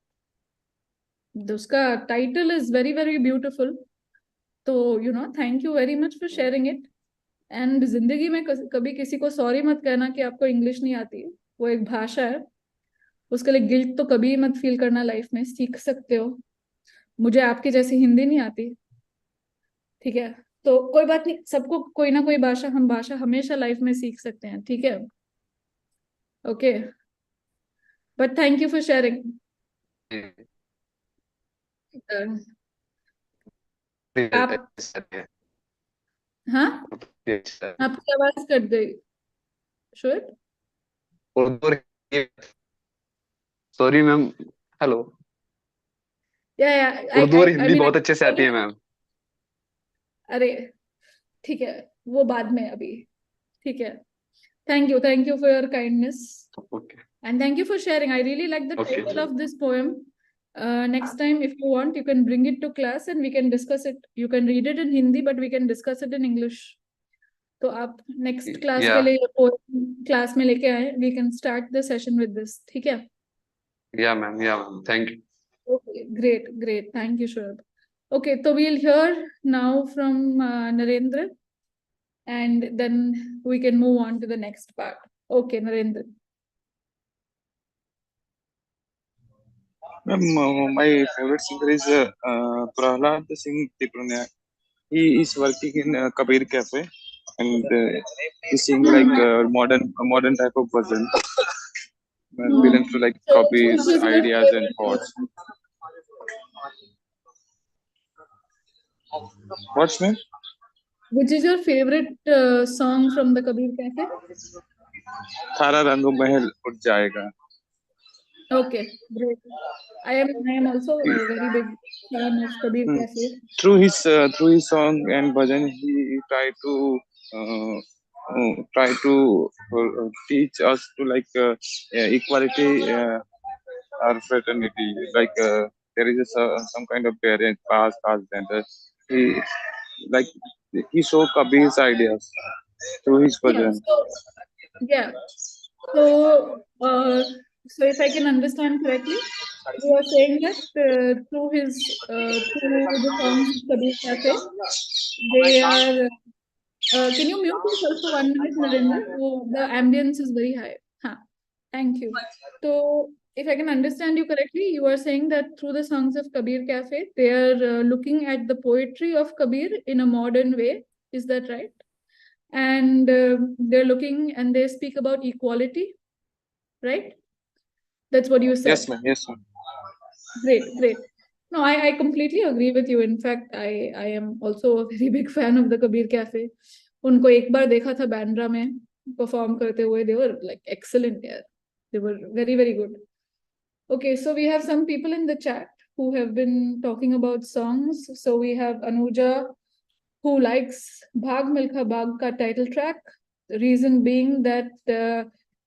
Speaker 2: उसका title is very very beautiful. तो thank you very much for sharing it. And जिंदगी में कभी किसी को सॉरी मत कहना कि आपको इंग्लिश नहीं आती है. वो एक भाषा है, उसके लिए गिल्ट तो कभी मत फील करना. लाइफ में सीख सकते हो. मुझे आपकी जैसी हिंदी नहीं आती, ठीक है, तो कोई बात नहीं. सबको कोई ना कोई हम भाषा हमेशा लाइफ में सीख सकते हैं, ठीक है. Okay, but thank you for sharing. आप हाँ, आपकी आवाज कट गई. श्योर.
Speaker 17: Sorry ma'am. हेलो.
Speaker 2: या
Speaker 17: उर्दू और हिंदी बहुत अच्छे से आती है मैम.
Speaker 2: अरे ठीक है, वो बाद में अभी. ठीक है. Thank you for your kindness.
Speaker 17: Okay.
Speaker 2: And thank you for sharing. I really like the
Speaker 17: Okay.
Speaker 2: title of this poem. Next time, if you want, you can bring it to class and we can discuss it. You can read it in Hindi, but we can discuss it in English. तो आप next class के
Speaker 17: Yeah,
Speaker 2: लिए class में लेके आए. We can start the session with this. ठीक है?
Speaker 17: yeah, ma'am. Yeah, ma'am. Thank you.
Speaker 2: Okay, great. Thank you, Shoaib. Okay, so we'll hear now from Narendra, and then we can move on to the next part. Okay, Narendra.
Speaker 18: My favorite singer is Prahlad Singh Tiprania. He is working in Kabir Cafe, and he sing like modern type of version. Belongs to like
Speaker 2: So,
Speaker 18: Kabir's
Speaker 2: which is your
Speaker 18: ideas and
Speaker 2: favorite
Speaker 18: thoughts. What's me?
Speaker 2: Which is your favorite song from the Kabir Cafe?
Speaker 18: Thara Rangu Mahal Ud Jayega.
Speaker 2: Okay, great. I am also a very big fan of Kabir Cafe.
Speaker 18: Through his song and bhajan, he try to teach us to like equality or fraternity. Like there is some kind of parent past gender. He show Kabir's ideas through his bhajan.
Speaker 2: So if I can understand correctly, you are saying that through the songs of Kabir Cafe, they are. Can you mute yourself for 1 minute, Narendra? Oh, the ambience is very high. Thank you. So, if I can understand you correctly, you are saying that through the songs of Kabir Cafe, they are looking at the poetry of Kabir in a modern way. Is that right? And they're looking and they speak about equality, right? That's what you said.
Speaker 18: Yes, ma'am. Yes, ma'am.
Speaker 2: Great. No, I completely agree with you. In fact, I am also a very big fan of the Kabir Cafe. उनको एक बार देखा था बैंड्रा में perform करते हुए. They were like excellent. Yeah. They were very, very good. Okay, so we have some people in the chat who have been talking about songs. So we have Anuja, who likes Bhag Milkha Bhag ka title track. The reason being that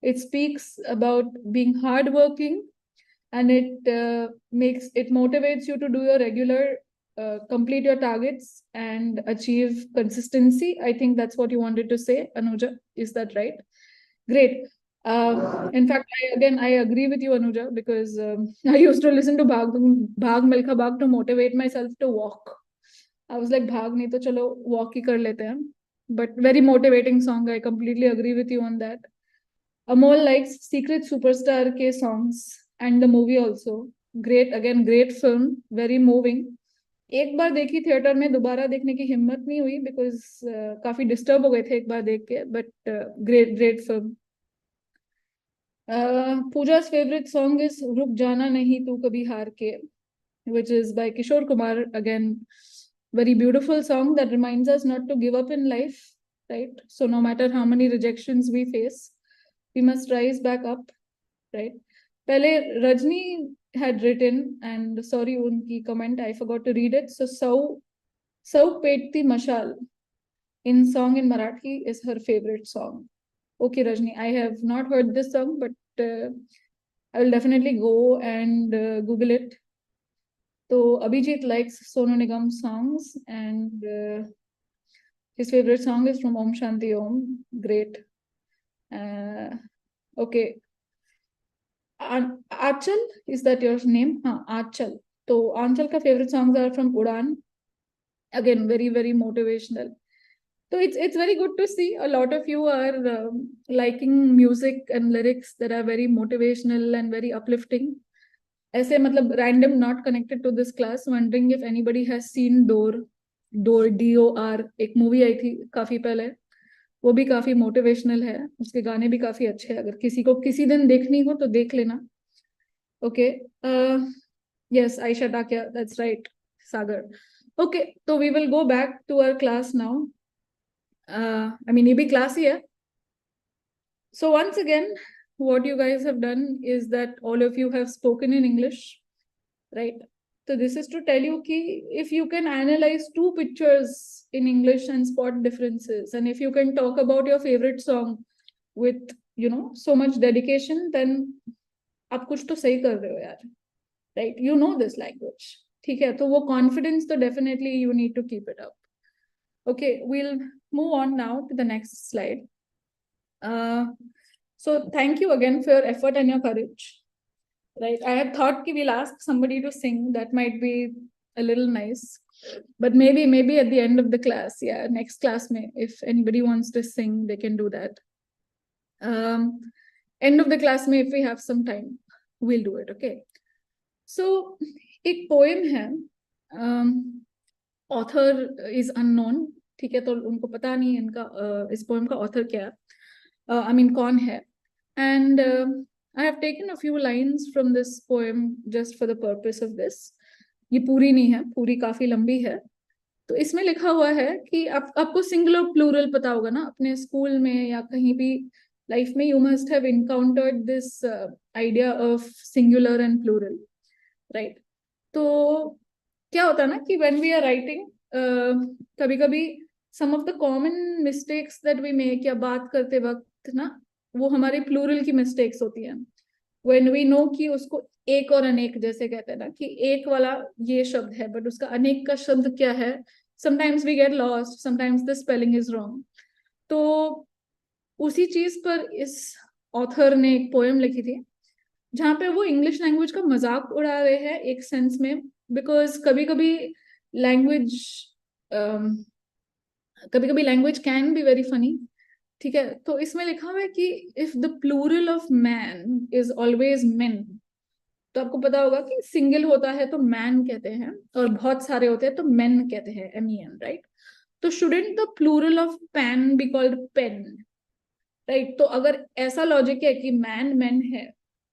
Speaker 2: it speaks about being hardworking, and it motivates you to do your regular, complete your targets and achieve consistency. I think that's what you wanted to say, Anuja. Is that right? Great. In fact, I agree with you, Anuja, because I used to listen to Bhag Milkha Bhag to motivate myself to walk. I was like, Bhag nahi to chalo walk hi kar lete hain. But very motivating song. I completely agree with you on that. Amol likes Secret Superstar ke songs and the movie also. Great film, very moving. एक बार देखी theatre में, दोबारा देखने की हिम्मत नहीं हुई because काफी डिस्टर्ब हो गए थे एक बार देख के, but great film. Pooja's favorite song is Ruk Jana Nahi Tu Kabhi Haar Ke, which is by Kishore Kumar. Again, very beautiful song that reminds us not to give up in life, right? So no matter how many rejections we face, we must rise back up, right? Pehle Rajni had written, and sorry, unki comment, I forgot to read it. So Sau Petti Mashal in song in Marathi is her favorite song. Okay, Rajni, I have not heard this song, but I will definitely go and Google it. So Abhijit likes Sonu Nigam songs, and his favorite song is from Om Shanti Om. Great. Okay. Achal, is that your name? Achal. So Anchal ka favorite songs are from Udan. Again, very, very motivational. So it's very good to see a lot of you are liking music and lyrics that are very motivational and very uplifting. ऐसे मतलब random, not connected to this class, wondering if anybody has seen Door, DOR, एक movie आई थी काफी पहले. वो भी काफी motivational है, उसके गाने भी काफी अच्छे हैं. अगर किसी को किसी दिन देखनी हो तो देख लेना. Okay. Yes, Aisha Dakia, that's right, Sagar. Okay, so we will go back to our class now. I mean, ये भी class ही है. So once again, what you guys have done is that all of you have spoken in English, right? So this is to tell you ki if you can analyze 2 pictures in English and spot differences, and if you can talk about your favorite song with, so much dedication, then आप कुछ तो सही कर रहे हो यार. Right, you know this language, ठीक है, तो वो कॉन्फिडेंस तो definitely you need to keep it up. Okay, we'll move on now to the next slide. So thank you again for your effort and your courage. Right, I had thought we'll ask somebody to sing. That might be a little nice, but maybe at the end of the class, yeah, next class if anybody wants to sing, they can do that. End of the class if we have some time, we'll do it. Okay. So एक poem है. Author is unknown, ठीक है, तो उनको पता नहीं इनका इस पोएम का ऑथर क्या है, आई मीन कौन है. And I have taken a few lines from this poem just for the purpose of this. ये पूरी नहीं है, पूरी काफी लंबी है. तो इसमें लिखा हुआ है कि आपको सिंगुलर प्लूरल पता होगा ना, अपने स्कूल में या कहीं भी लाइफ में you must have encountered this idea of singular and plural, right. तो क्या होता है ना कि when we are writing, कभी कभी some of the common mistakes that we make या बात करते वक्त ना, वो हमारे प्लूरल की मिस्टेक्स होती हैं. when we know कि उसको एक और अनेक जैसे कहते हैं ना, कि एक वाला ये शब्द है बट उसका अनेक का शब्द क्या है, sometimes we get lost, sometimes the spelling is wrong. तो उसी चीज पर इस ऑथर ने एक पोएम लिखी थी जहाँ पे वो इंग्लिश लैंग्वेज का मजाक उड़ा रहे हैं एक सेंस में, बिकॉज कभी कभी language can be very funny, ठीक है. तो इसमें लिखा हुआ है कि if the plural of man is always men, तो आपको पता होगा कि सिंगल होता है तो मैन कहते हैं और बहुत सारे होते हैं तो मेन कहते हैं, MEN, राइट. तो shouldn't the plural of pen be called pen, right. तो अगर ऐसा लॉजिक है कि मैन मेन है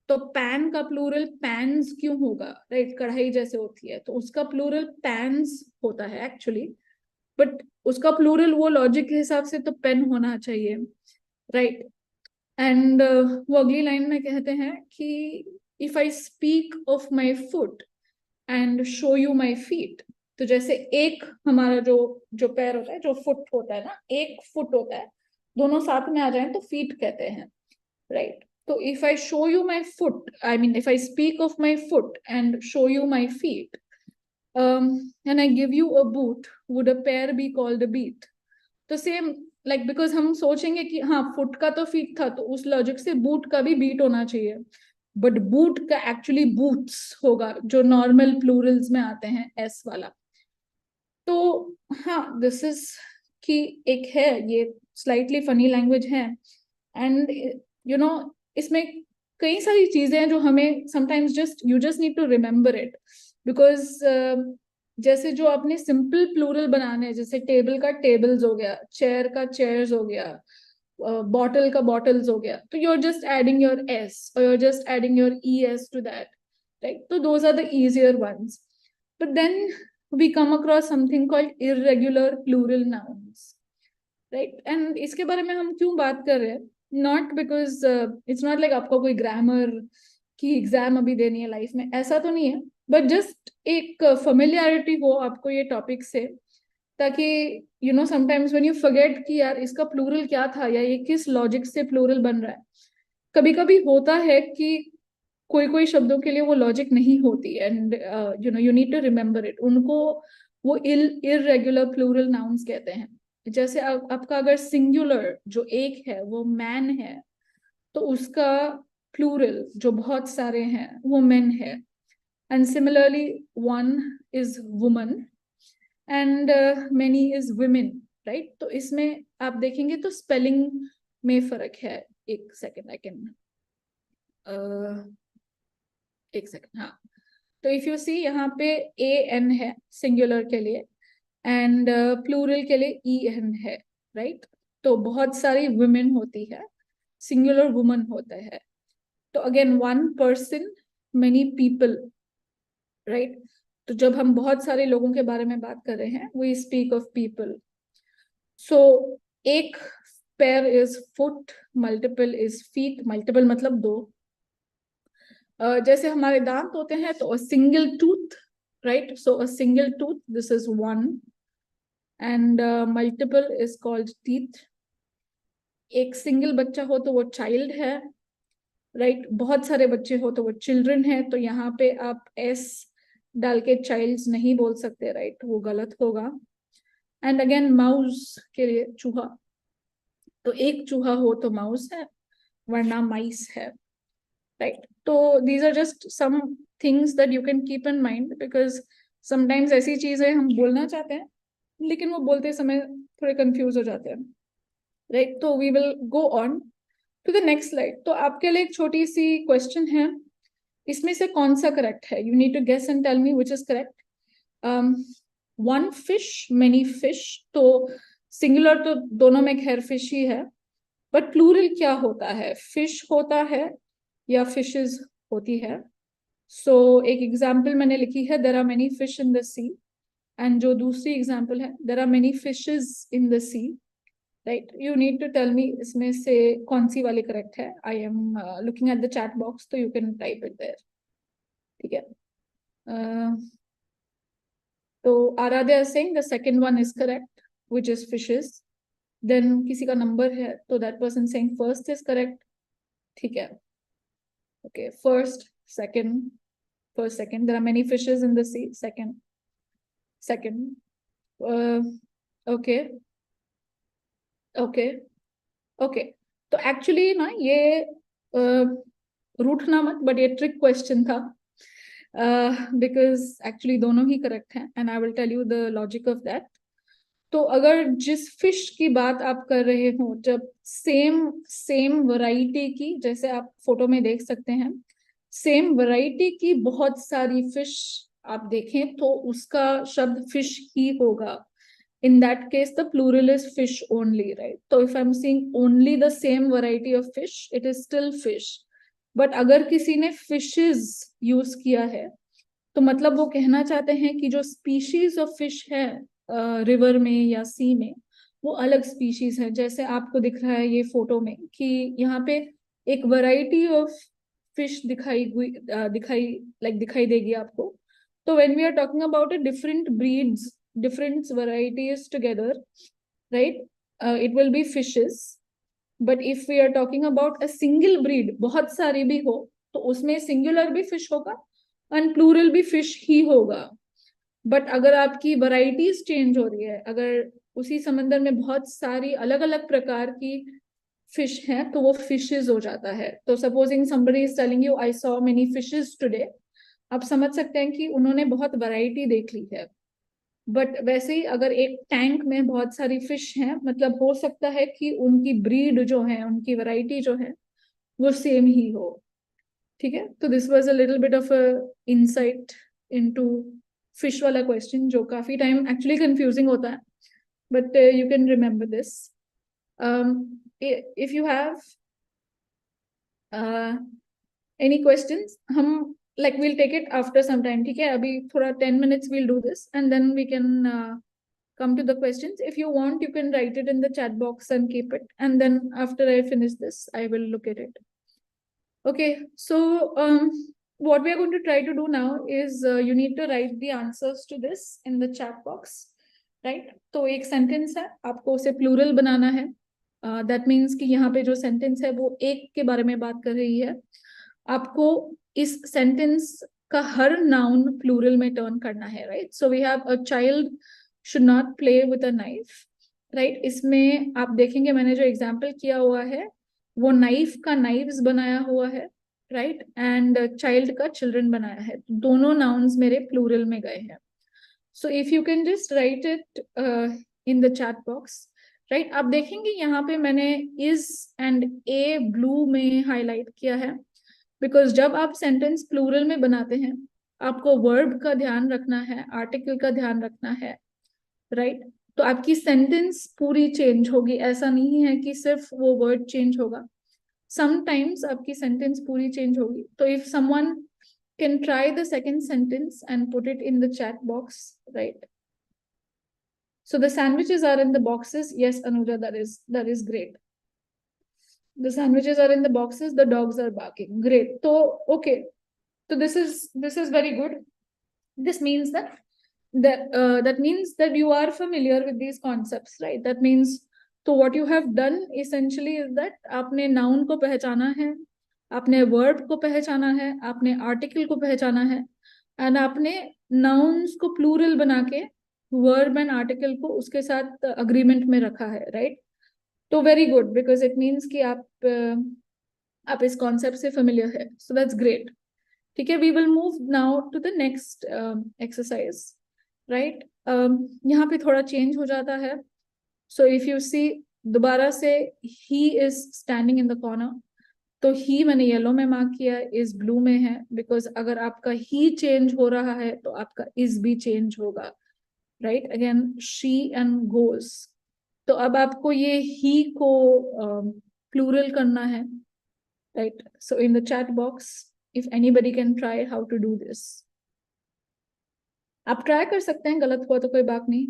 Speaker 2: तो पैन का प्लूरल पैन्स क्यों होगा, राइट. कढ़ाई जैसे होती है तो उसका प्लूरल पैन्स होता है एक्चुअली, बट उसका प्लूरल वो लॉजिक के हिसाब से तो पेन होना चाहिए, राइट. एंड वो अगली लाइन में कहते हैं कि if I speak of my foot and show you my feet, तो जैसे एक हमारा जो पैर होता है, जो फुट होता है ना, एक फुट होता है, दोनों साथ में आ जाए तो फीट कहते हैं, right. So if I show you my foot, I mean, if I speak of my foot and show you my feet, and I give you a boot, would a pair be called a beat? तो same, like, because हम सोचेंगे कि हाँ foot का तो feet था, तो उस logic से boot का भी beat होना चाहिए, but boot का actually boots होगा, जो normal plurals में आते हैं S वाला. तो हाँ, this is कि एक है, ये slightly funny language है, and you know, इसमें कई सारी चीजें हैं जो हमें sometimes you just need to remember it, because जैसे जो आपने सिंपल प्लूरल बनाने हैं, जैसे टेबल का टेबल्स हो गया, चेयर का चेयर्स हो गया, बॉटल का बॉटल्स हो गया, तो you are just adding your S और you are just adding your ES to that, right. तो those are the easier ones, but then we come across something called irregular plural nouns, right. And इसके बारे में हम क्यों बात कर रहे हैं, not because it's not like आपको कोई ग्रामर की एग्जाम अभी देनी है लाइफ में, ऐसा तो नहीं है, बट जस्ट एक फेमिलियरिटी हो आपको ये टॉपिक से, ताकि you know sometimes when you forget कि यार इसका प्लूरल क्या था या ये किस लॉजिक से प्लूरल बन रहा है. कभी कभी होता है कि कोई शब्दों के लिए वो लॉजिक नहीं होती, and you know you need to remember it. उनको वो इररेगुलर प्लूरल नाउन्स कहते हैं. जैसे आपका अगर सिंगुलर जो एक है वो मैन है, तो उसका प्लूरल जो बहुत सारे हैं वो मेन है. And similarly one is woman and many is women, right. तो इसमें आप देखेंगे तो स्पेलिंग में फर्क है. एक सेकेंड, हाँ. तो इफ यू सी यहाँ पे AN है सिंगुलर के लिए एंड प्लूरल के लिए EN है, राइट. तो बहुत सारी वुमेन होती है, सिंगुलर वुमन होता है. तो again one person many people, right. तो जब हम बहुत सारे लोगों के बारे में बात कर रहे हैं, वी स्पीक ऑफ पीपल. सो एक पैर is foot, multiple is feet. Multiple मतलब दो. जैसे हमारे दांत होते हैं तो a single tooth, right. So a single tooth, this is one, and multiple is called teeth. एक सिंगल बच्चा हो तो वो चाइल्ड है, राइट, बहुत सारे बच्चे हो तो वो चिल्ड्रन है, तो यहाँ पे आप एस डाल के चाइल्ड्स नहीं बोल सकते, राइट, वो गलत होगा। एंड अगेन माउस के लिए चूहा, तो एक चूहा हो तो माउस है, वरना माइस है, राइट। तो these are just some things that you can keep in mind, because sometimes ऐसी चीजें हम बोलना चाहते हैं लेकिन वो बोलते समय थोड़े कंफ्यूज हो जाते हैं, राइट। तो we will go on to the next slide. तो आपके लिए एक छोटी सी क्वेश्चन है, इसमें से कौन सा करेक्ट है, you need to guess and tell me which is correct. One fish many fish, तो सिंगुलर तो दोनों में खैर फिश ही है, बट प्लूरल क्या होता है, फिश होता है या फिशेस होती है। सो एक एग्जाम्पल मैंने लिखी है, there are many fish in the sea, and जो दूसरी एग्जाम्पल है, there are many fishes in the sea, right. You need to tell me इसमें से कौन सी वाली करेक्ट है। I am looking at the chat box, तो you can type it there, ठीक है। तो Aaradhya Singh, the second one is correct which is fishes. Then किसी का नंबर है तो that person saying first is correct, ठीक है। Okay, first second there are many fishes in the sea, second okay तो एक्चुअली ना ये रूठना मत, बट ये ट्रिक क्वेश्चन था, बिकॉज एक्चुअली दोनों ही करेक्ट हैं, and I will tell you the logic of that. तो अगर जिस फिश की बात आप कर रहे हो, जब सेम वैरायटी की, जैसे आप फोटो में देख सकते हैं, सेम वैरायटी की बहुत सारी फिश आप देखें तो उसका शब्द फिश ही होगा। In that case, the plural is fish only, right? So if I'm seeing only the same variety of fish, it is still fish. But अगर किसी ने fishes use किया है, तो मतलब वो कहना चाहते हैं कि जो species of fish है river में या sea में, वो अलग species है। जैसे आपको दिख रहा है ये फोटो में कि यहाँ पे एक variety of fish दिखाई देगी आपको। तो when we are talking about a different breeds, different varieties together, right, it will be fishes. But if we are talking about a single breed, बहुत सारी भी हो, तो उसमें singular भी fish होगा and plural भी fish ही होगा। but अगर आपकी varieties change हो रही है, अगर उसी समंदर में बहुत सारी अलग अलग प्रकार की fish हैं, तो वो fishes हो जाता है। तो supposing somebody is telling you I saw many fishes today, आप समझ सकते हैं कि उन्होंने बहुत वैरायटी देख ली है। बट वैसे ही अगर एक टैंक में बहुत सारी फिश हैं, मतलब हो सकता है कि उनकी ब्रीड जो है, उनकी वैरायटी जो है, वो सेम ही हो, ठीक है। तो this was a little bit of a insight into fish वाला क्वेश्चन, जो काफी टाइम एक्चुअली कंफ्यूजिंग होता है, but you can remember this. If you have any questions, हम like we'll take it after some time, ठीक है। अभी थोड़ा 10 minutes we'll do this and then we can come to the questions. If you want, you can write it in the chat box and keep it, and then after I finish this, I will look at it. Okay, so what we are going to try to do now is you need to write the answers to this in the chat box, right? तो एक sentence है, आपको उसे plural बनाना है। that means कि यहाँ पे जो sentence है वो एक के बारे में बात कर रही है। आपको इस सेंटेंस का हर नाउन प्लूरल में टर्न करना है, right. So we have a child should not play with a knife, right. इसमें आप देखेंगे मैंने जो एग्जांपल किया हुआ है वो नाइफ का नाइव्स बनाया हुआ है, राइट, एंड चाइल्ड का चिल्ड्रन बनाया है। दोनों नाउन्स मेरे प्लूरल में गए हैं। So if you can just right it in the chat box, right. आप देखेंगे यहाँ पे मैंने इज एंड ए ब्लू में हाईलाइट किया है, बिकॉज जब आप सेंटेंस प्लूरल में बनाते हैं, आपको वर्ब का ध्यान रखना है, आर्टिकल का ध्यान रखना है, राइट। तो आपकी सेंटेंस पूरी चेंज होगी, ऐसा नहीं है कि सिर्फ वो वर्ड चेंज होगा, समटाइम्स आपकी सेंटेंस पूरी चेंज होगी। तो if someone can try the second sentence and put it in the chat box, right. So the sandwiches are in the boxes. Yes, Anuja, that is great. The sandwiches are in the boxes, the dogs are barking. Great. So okay, so this is very good. This means that means that you are familiar with these concepts, right? That means, so what you have done essentially is that आपने noun को पहचाना है, आपने verb को पहचाना है, आपने article को पहचाना है, एंड आपने नाउन्स को प्लूरल बना के वर्ब एंड आर्टिकल को उसके साथ अग्रीमेंट में रखा है, राइट? तो very good, because it means कि आप इस कॉन्सेप्ट से फेमिलियर है, सो दैट्स ग्रेट। ठीक है, we will move now to the next exercise, right? यहाँ पे थोड़ा चेंज हो जाता है। सो इफ यू सी, दोबारा से he is standing in the corner, तो ही मैंने येलो में मार्क किया, इज ब्लू में है, बिकॉज अगर आपका ही चेंज हो रहा है तो आपका इज भी चेंज होगा, right? Again she and goes, तो अब आपको ये ही को प्लूरल करना है, right? So in the chat box if anybody can try how to do this, आप ट्राई कर सकते हैं, गलत हुआ तो कोई बात नहीं।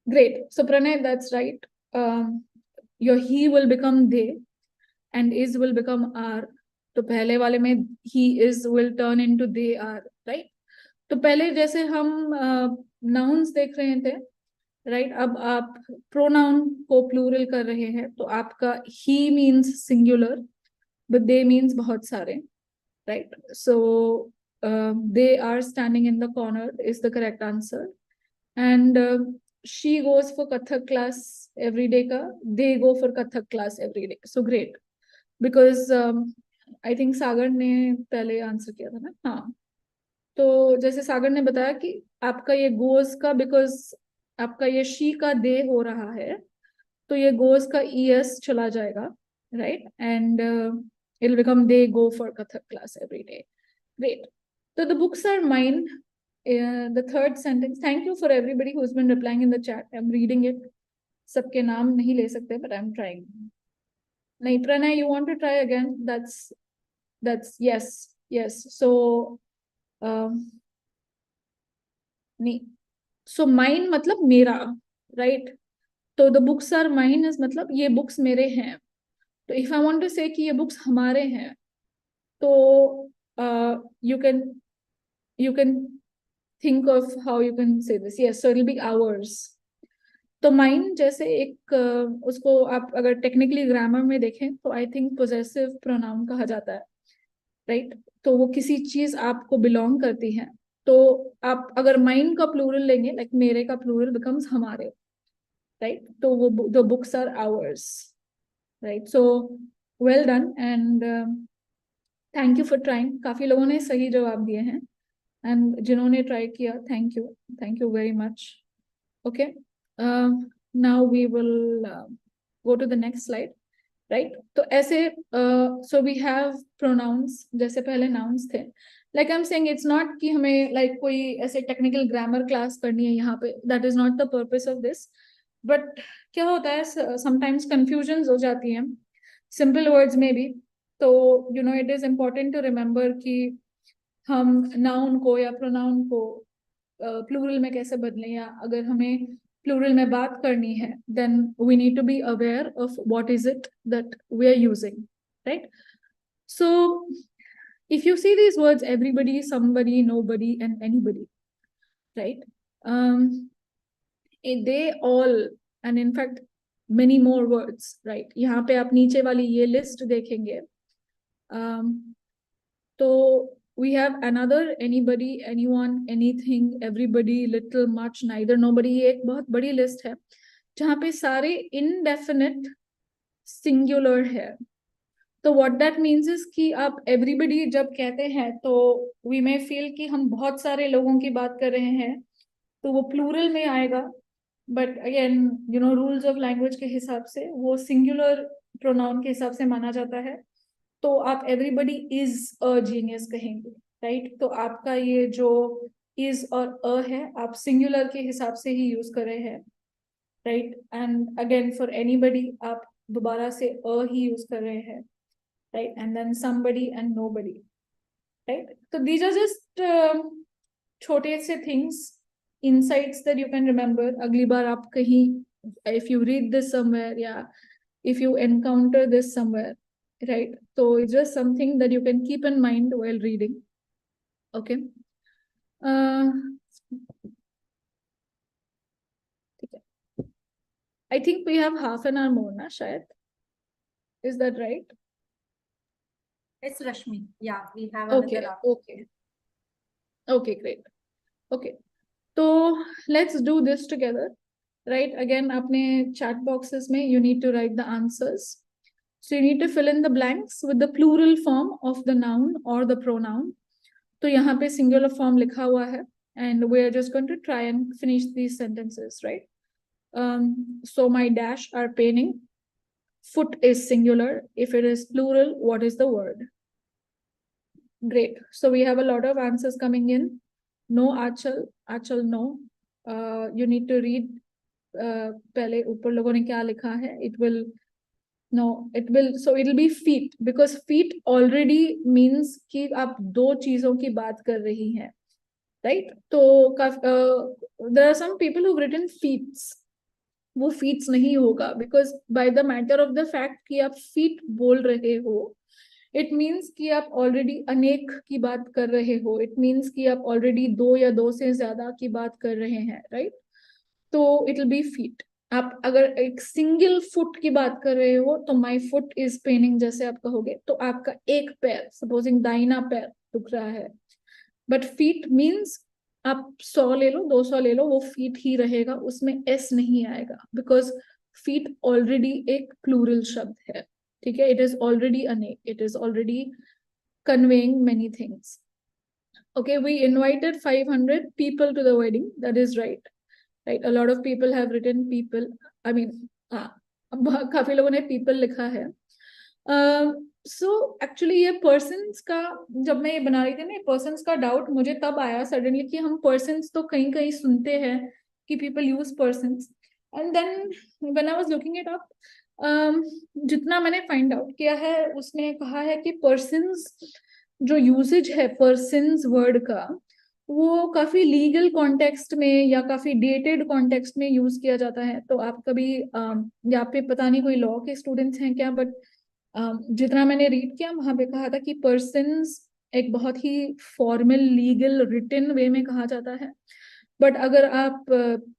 Speaker 2: Great. So Pranay, that's right. Your he will become they and is will become are. तो पहले वाले में he is will turn into they are, right? तो पहले जैसे हम nouns देख रहे थे, right? अब आप pronoun को plural कर रहे हैं, तो आपका he means singular, but they means बहुत सारे, right? So they are standing in the corner is the correct answer. And she goes for Kathak class every day ka, they go for Kathak class every day. So great, because I think सागर ने पहले answer किया था ना। हाँ, तो जैसे सागर ने बताया कि आपका ये गोज का, बिकॉज आपका ये शी का दे हो रहा है, तो ये गोज का es चला जाएगा, right? And it will become they go for Kathak class every day. Great. So the books are mine. The third sentence. Thank you for everybody who's been replying in the chat. I'm reading it. सबके नाम नहीं ले सकते, but I'm trying. नहीं, Pranay, you want to try again? That's yes. So नहीं. So mine मतलब मेरा, right? तो the books are mine is मतलब ये books मेरे हैं. तो if I want to say कि ये books हमारे हैं, तो you can think of how you can say this. Yes, so it'll be ours. तो mine जैसे एक उसको आप अगर टेक्निकली ग्रामर में देखें तो आई थिंक पोजेसिव प्रोनाउन कहा जाता है, राइट? तो वो किसी चीज आपको बिलोंग करती है, तो आप अगर mine का प्लूरल लेंगे, लाइक मेरे का प्लूरल बिकम्स हमारे, राइट? तो वो the books are ours, right? So well done and thank you for trying. काफी लोगों ने सही जवाब दिए हैं, एंड जिन्होंने ट्राई किया thank you very much. Okay, now we will go to the next slide, right? तो ऐसे सो वी हैव प्रोनाउंस, जैसे पहले नाउन्स थे, like I am saying it's not कि हमें लाइक कोई ऐसे टेक्निकल ग्रामर क्लास करनी है यहाँ पे, that is not the purpose of this. But क्या होता है, समटाइम्स कंफ्यूजन हो जाती है सिंपल वर्ड्स में भी, तो you know it is important to remember कि हम नाउन को या प्रोनाउन को प्लूरल में कैसे बदलें, या अगर हमें प्लूरल में बात करनी है, then we need to be aware of what is it that we are using, right? So if you see these words, everybody, somebody, nobody, and anybody, right? They all, and in fact many more words, right? यहाँ पे आप नीचे वाली ये list देखेंगे, तो we have another, anybody, anyone, anything, everybody, little, much, neither, nobody, ये एक बहुत बड़ी लिस्ट है जहाँ पे सारे indefinite singular है। तो what that means is कि आप everybody जब कहते हैं तो we may feel कि हम बहुत सारे लोगों की बात कर रहे हैं, तो वो plural में आएगा, but again you know rules of language के हिसाब से वो singular pronoun के हिसाब से माना जाता है, तो आप everybody is a genius कहेंगे, राइट? तो आपका ये जो is और a है, आप singular के हिसाब से ही यूज कर रहे हैं, right? And again for anybody आप दोबारा से a ही यूज कर रहे हैं, right? And then somebody and nobody, right? तो these are just छोटे से things, insights that you can remember. अगली बार आप कहीं if you read this somewhere, yeah, if you encounter this somewhere, right? So it's just something that you can keep in mind while reading. Okay. I think we have half an hour more, na, Shayad? Is that right?
Speaker 1: It's Rashmi. Yeah, we have
Speaker 2: Okay,
Speaker 1: another.
Speaker 2: okay. Okay, great. Okay. So let's do this together. Right? Again, apne chat boxes mein you need to write the answers. So you need to fill in the blanks with the plural form of the noun or the pronoun. तो यहाँ पे singular form लिखा हुआ है, and we are just going to try and finish these sentences, right? So my dash are painting. Foot is singular. If it is plural, what is the word? Great. So we have a lot of answers coming in. No, Achal, no. You need to read. पहले ऊपर लोगों ने क्या लिखा है? It will. No, it will. So it'll be feet, because feet already means कि आप दो चीजों की बात कर रही हैं, right? तो there are some people who've written feets. वो feets नहीं होगा, because by the matter of the fact कि आप feet बोल रहे हो, it means कि आप already अनेक की बात कर रहे हो. It means कि आप already दो या दो से ज्यादा की बात कर रहे हैं, right? तो it'll be feet. आप अगर एक सिंगल फुट की बात कर रहे हो तो माई फुट इज पेनिंग जैसे आप कहोगे, तो आपका एक पैर, सपोजिंग दाहिना पैर दुख रहा है. बट फीट मीन्स आप 100 ले लो, 200 ले लो, वो फीट ही रहेगा, उसमें एस नहीं आएगा, बिकॉज फीट ऑलरेडी एक प्लूरल शब्द है. ठीक है, इट इज ऑलरेडी अनेक, it is already conveying many things. Okay, we invited 500 people to the wedding. That is right. Right, a lot of people have written people. I mean, काफी लोगों ने people लिखा है. So actually ये persons का, जब मैं ये बना रही थी ना, persons का doubt मुझे तब आया suddenly कि हम persons तो कहीं कहीं सुनते हैं कि people use persons, and then when I was looking it up, जितना मैंने find out किया है, उसने कहा है कि persons जो usage है persons word का, वो काफी लीगल कॉन्टेक्स्ट में या काफी डेटेड कॉन्टेक्स्ट में यूज किया जाता है. तो आप कभी यहाँ पे पता नहीं कोई लॉ के स्टूडेंट्स हैं क्या, बट जितना मैंने रीड किया वहां पे कहा था कि पर्सन्स एक बहुत ही फॉर्मल लीगल रिटन वे में कहा जाता है. बट अगर आप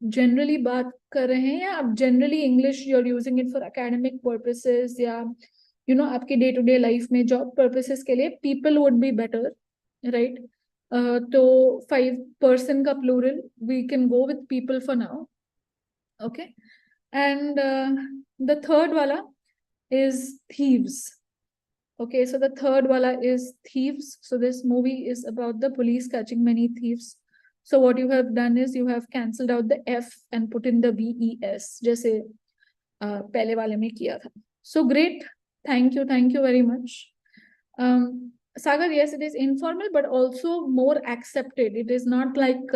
Speaker 2: जनरली बात कर रहे हैं या आप generally English you are using it for academic purposes या आपके डे टू डे लाइफ में जॉब पर्पसेस के लिए, people would be better, right? तो 5 person का plural, we can go with people for now. Okay, and the third wala is thieves. Okay, so the third wala is thieves. So this movie is about the police catching many thieves. So what you have done is you have cancelled out the F and put in the VES, जैसे पहले वाले में किया था. So great, thank you very much. Sagar, yes, it is informal but also more accepted. It is not like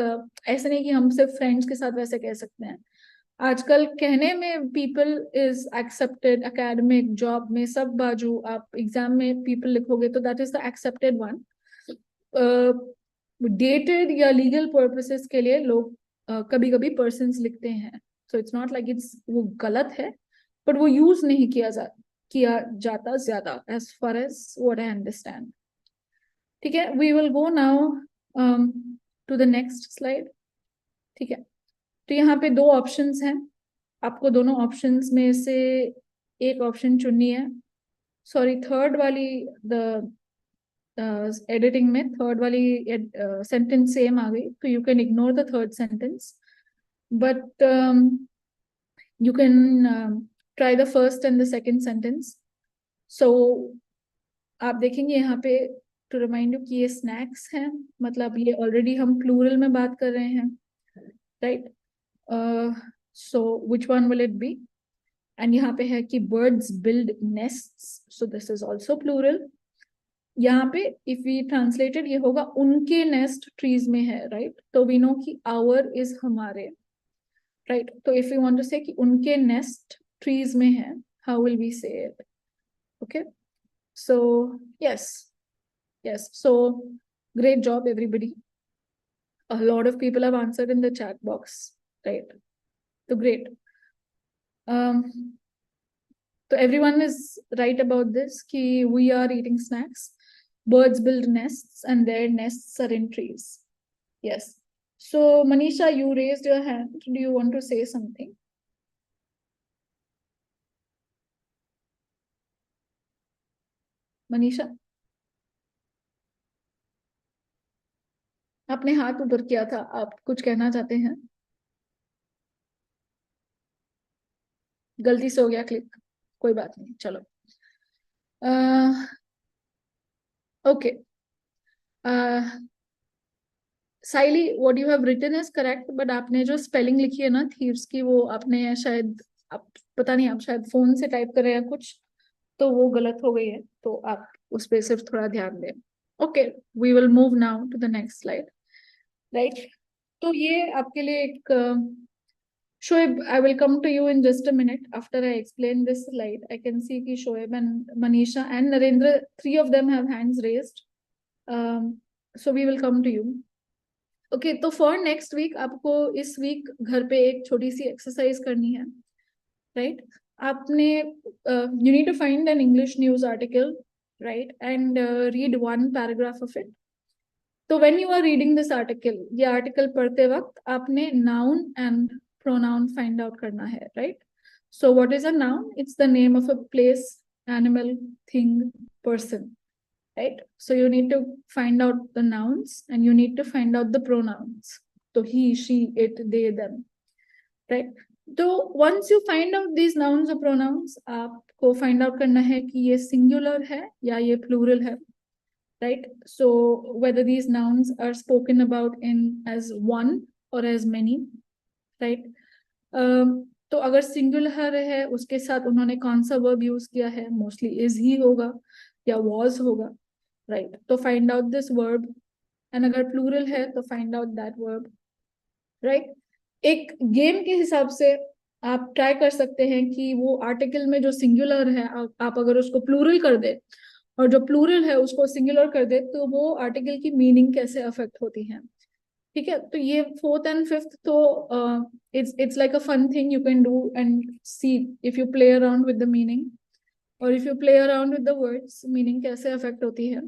Speaker 2: ऐसे नहीं कि हम सिर्फ फ्रेंड्स के साथ वैसे कह सकते हैं. आजकल कहने में people is accepted, academic, job में सब बाजू आप एग्जाम में people लिखोगे तो that is the accepted one. Dated या legal purposes के लिए लोग कभी कभी persons लिखते हैं. So it's not like it's वो गलत है, but वो use नहीं किया जाता ज्यादा, as far as what I understand. ठीक है, we will go now to the next slide. ठीक है, तो यहाँ पे 2 ऑप्शंस हैं, आपको दोनों ऑप्शंस में से एक ऑप्शन चुननी है. सॉरी, थर्ड वाली एडिटिंग में थर्ड वाली सेंटेंस सेम आ गई, तो you can ignore the third sentence, but you can try the first and the second sentence. So आप देखेंगे यहाँ पे टू रिमाइंड यू कि ये स्नैक्स हैं, मतलब ये ऑलरेडी हम प्लूरल में बात कर रहे हैं, right? So which one will it be? And यहाँ पे है कि birds build nests, so this is also plural. यहाँ पे इफ वी ट्रांसलेटेड ये होगा उनके नेस्ट ट्रीज में है, राइट? तो वी नो कि आवर इज हमारे, राइट? तो इफ यू वांट टू से कि उनके नेस्ट ट्रीज में है, हाउ विल वी से it? Okay, so yes, so great job everybody. A lot of people have answered in the chat box, right? So great. So everyone is right about this ki we are eating snacks. Birds build nests and their nests are in trees. Yes. So Manisha, you raised your hand. Do you want to say something? Manisha? आपने हाथ ऊपर किया था, आप कुछ कहना चाहते हैं? गलती से हो गया क्लिक, कोई बात नहीं, चलो। Okay, Saili, what you have written is correct, but आपने जो स्पेलिंग लिखी है ना थीव्स की, वो आपने शायद, आप पता नहीं, आप शायद फोन से टाइप कर रहे हैं कुछ, तो वो गलत हो गई है, तो आप उस पर सिर्फ थोड़ा ध्यान दें। Okay, we will move now to the next slide, right. तो ये आपके लिए एक Shoaib, I will come to you in just a minute after I explain this slide. I can see कि Shoaib and Manisha and Narendra, three of them have hands raised. So we will come to you. Okay, तो for next week आपको इस week घर पे एक छोटी सी exercise करनी है, right? आपने you need to find an English news article, right? And read one paragraph of it. तो when you are reading this article, ये article पढ़ते वक्त आपने noun and pronoun find out करना है, right? So what is a noun? It's the name of a place, animal, thing, person, right? So you need to find out the nouns and you need to find out the pronouns. So he, she, it, they, them, right? So once you find out these nouns or pronouns, आपको find out करना है कि ये singular है या ये plural है, right? So whether these nouns are spoken about in as one or as many, right. तो अगर सिंगुलर है उसके साथ उन्होंने कौन सा वर्ब यूज किया है, मोस्टली इज ही होगा या वॉज होगा, राइट। तो find out this verb, and अगर प्लूरल है तो find out that verb, right. एक गेम के हिसाब से आप ट्राई कर सकते हैं कि वो आर्टिकल में जो सिंगुलर है आप अगर उसको प्लूरल कर दे और जो प्लूरल है उसको सिंगुलर कर दे, तो वो आर्टिकल की मीनिंग कैसे अफेक्ट होती है, ठीक है। तो ये फोर्थ एंड फिफ्थ तो it's like a fun thing you can do and see if you play around with the meaning or if you play around with the words, meaning कैसे affect होती है,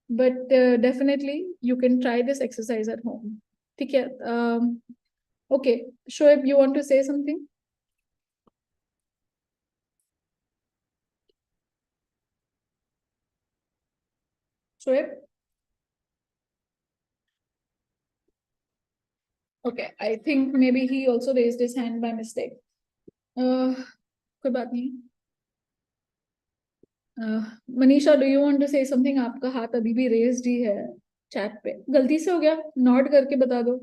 Speaker 2: but definitely you can try this exercise at home, ठीक है। Okay, Shoaib, you want to say something? Shoaib? Okay, I think maybe he also raised his hand by mistake. कोई बात नहीं। Manisha, do you want to say something? आपका हाथ अभी भी raised ही है चैट पे, गलती से हो गया, नॉट करके बता दो।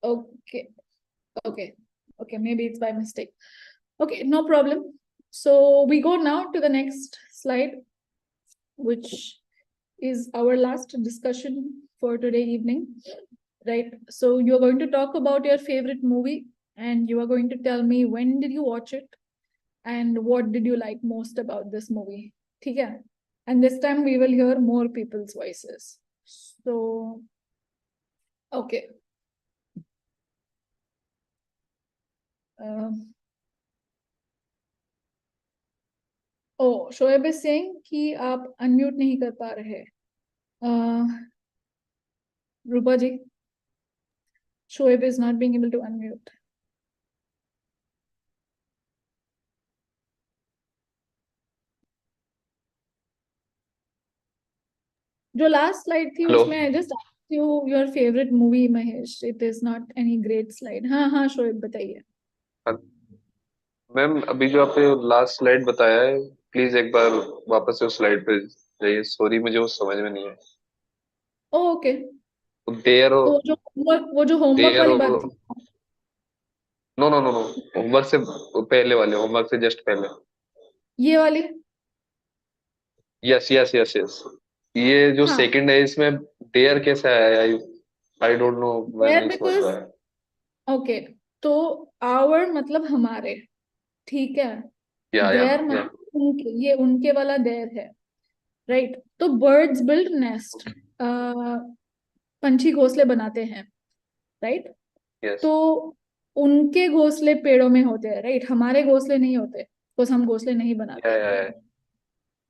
Speaker 2: Okay okay okay, maybe it's by mistake. Okay, no problem. So we go now to the next slide, which is our last discussion for today evening, right? So you're going to talk about your favorite movie and you are going to tell me when did you watch it and what did you like most about this movie, ठीक है? And this time we will hear more people's voices. So okay. Shoaib is saying कि आप unmute नहीं कर पा रहे। रूपा जी, Shoaib is not being able to unmute. जो last slide थी
Speaker 17: Hello.
Speaker 2: उसमें I just asked you your favorite movie, Mahesh. It is not any great slide. हाँ Shoaib बताइए।
Speaker 17: मैम अभी जो आपने लास्ट स्लाइड बताया है, प्लीज एक बार वापस से उस स्लाइड पे जाइए। सॉरी, मुझे वो समझ में नहीं है।
Speaker 2: ओके,
Speaker 17: देयर
Speaker 2: तो वो जो होमवर्क
Speaker 17: देयर
Speaker 2: वाली बात थी।
Speaker 17: No no no no, homework से पहले वाले, होमवर्क से जस्ट पहले।
Speaker 2: ये वाली?
Speaker 17: यस यस यस यस, ये जो
Speaker 2: हाँ,
Speaker 17: सेकंड है इसमें डेयर कैसे आया? आई डोंट नो, मैं
Speaker 2: देयर
Speaker 17: नहीं समझ
Speaker 2: बिकॉज
Speaker 17: पाया।
Speaker 2: ओके, तो आवर मतलब हमारे, ठीक है।
Speaker 17: या
Speaker 2: देयर मतलब उनके, ये उनके वाला देयर है, राइट। तो बर्ड्स बिल्ड नेस्ट, पंछी घोंसले बनाते हैं, राइट।
Speaker 17: यस
Speaker 2: तो उनके घोंसले पेड़ों में होते हैं, राइट, हमारे घोंसले नहीं होते, बिकॉज हम घोंसले नहीं बनाते।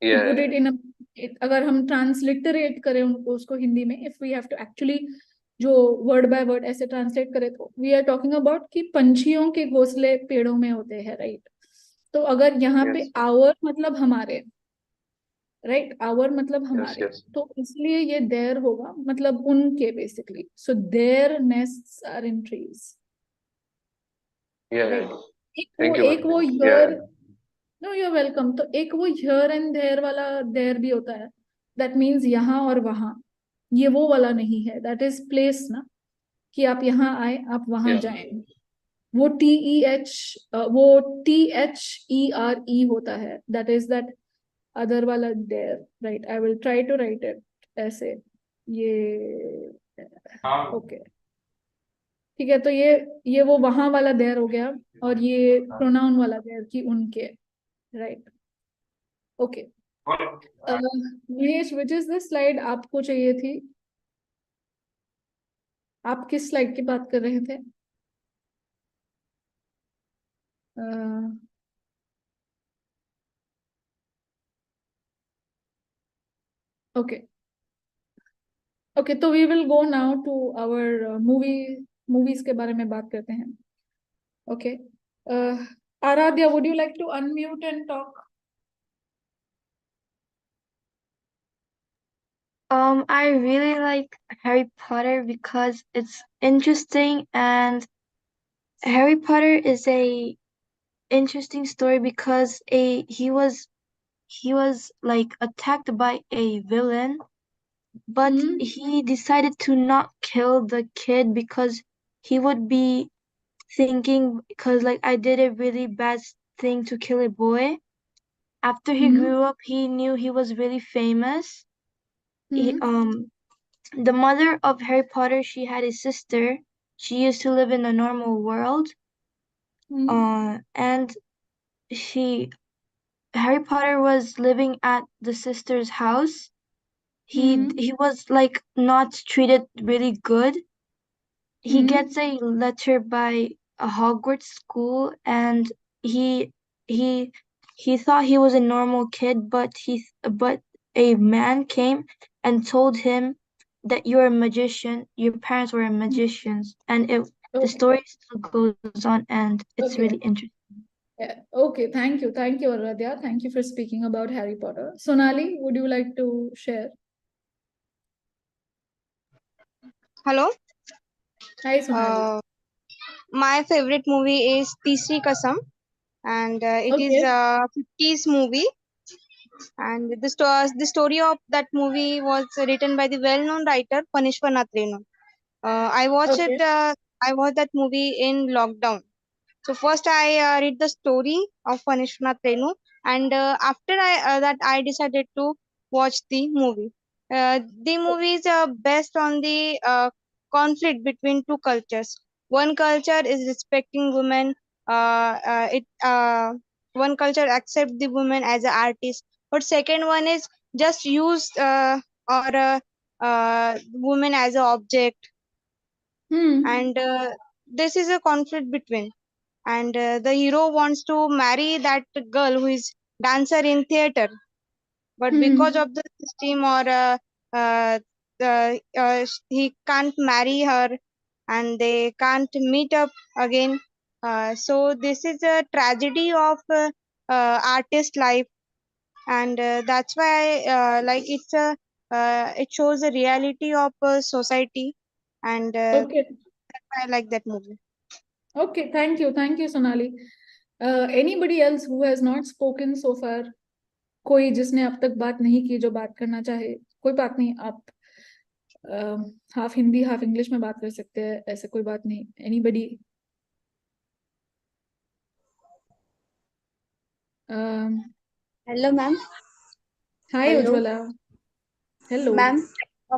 Speaker 17: या
Speaker 2: पुट इट इन, अगर हम ट्रांसलिटरेट करें उनको, उसको हिंदी में, if we have to actually जो वर्ड बाय वर्ड ऐसे ट्रांसलेट करें, तो वी आर टॉकिंग अबाउट कि पंछियों के घोंसले पेड़ों में होते हैं, राइट। तो अगर यहाँ पे आवर मतलब हमारे, राइट, आवर मतलब हमारे,
Speaker 17: yes.
Speaker 2: तो इसलिए ये देयर होगा, मतलब उनके basically. So their nests are in trees,
Speaker 17: Yeah,
Speaker 2: right.
Speaker 17: thank you,
Speaker 2: एक वो
Speaker 17: Bhavani.
Speaker 2: Here,
Speaker 17: Yeah,
Speaker 2: no you are welcome. तो एक वो हियर एंड देयर वाला देयर भी होता है, दैट मीन्स यहाँ और वहाँ. ये वो वाला नहीं है, दैट इज प्लेस ना, कि आप यहाँ आए आप वहां
Speaker 17: yeah.
Speaker 2: जाएं. वो TECHERE होता है, दैट इज दैट अदर वाला there, right. I will try to write it ऐसे, ये ओके, ठीक है. तो ये वो वहां वाला देयर हो गया, और ये प्रोनाउन वाला देयर कि उनके, right. Okay. Mahesh, which is the slide आपको चाहिए थी? आप किस स्लाइड की बात कर रहे थे? Okay, okay. तो we will go now to our movies के बारे में बात करते हैं. Okay. Aaradhya, would you like to unmute and talk?
Speaker 6: I really like Harry Potter because it's interesting, and Harry Potter is a interesting story because he was like attacked by a villain, but he decided to not kill the kid because he would be thinking, because like I did a really bad thing to kill a boy. After he grew up, he knew he was really famous. The mother of Harry Potter, she had a sister. She used to live in the normal world. And Harry Potter was living at the sister's house. He was like not treated really good. He gets a letter by a Hogwarts school, and he thought he was a normal kid, but a man came and told him that you're a magician, your parents were magicians, and the story still goes on, and it's
Speaker 2: Okay.
Speaker 6: really interesting.
Speaker 2: Yeah. Okay, thank you, Aradhya. Thank you for speaking about Harry Potter. Sonali, would you like to share?
Speaker 9: Hello.
Speaker 2: Hi, Sonali.
Speaker 9: My favorite movie is Teesri Kasam, and it is a 50s movie. And the story of that movie was written by the well-known writer Panishwanath Renu. I watched it. I watched that movie in lockdown. So first I read the story of Panishwanath Renu, and after I decided to watch the movie. The movie is based on the conflict between two cultures. One culture is respecting women. One culture accept the woman as an artist, but second one is just use or woman as an object. And this is a conflict between. And the hero wants to marry that girl who is dancer in theater, but because of the system or he can't marry her, and they can't meet up again. So this is a tragedy of artist life, and that's why like it shows the reality of society, and that's why I like that movie.
Speaker 2: Okay, thank you, Sonali. Anybody else who has not spoken so far? कोई जिसने अब तक बात नहीं की जो बात करना चाहे? कोई बात नहीं, आप हाफ हिंदी हाफ इंग्लिश में बात कर सकते हैं, ऐसे कोई बात नहीं. Anybody?
Speaker 19: Hello, ma'am.
Speaker 2: Hi,
Speaker 19: Hello.
Speaker 2: Ujjwala. Hello.
Speaker 19: Ma'am,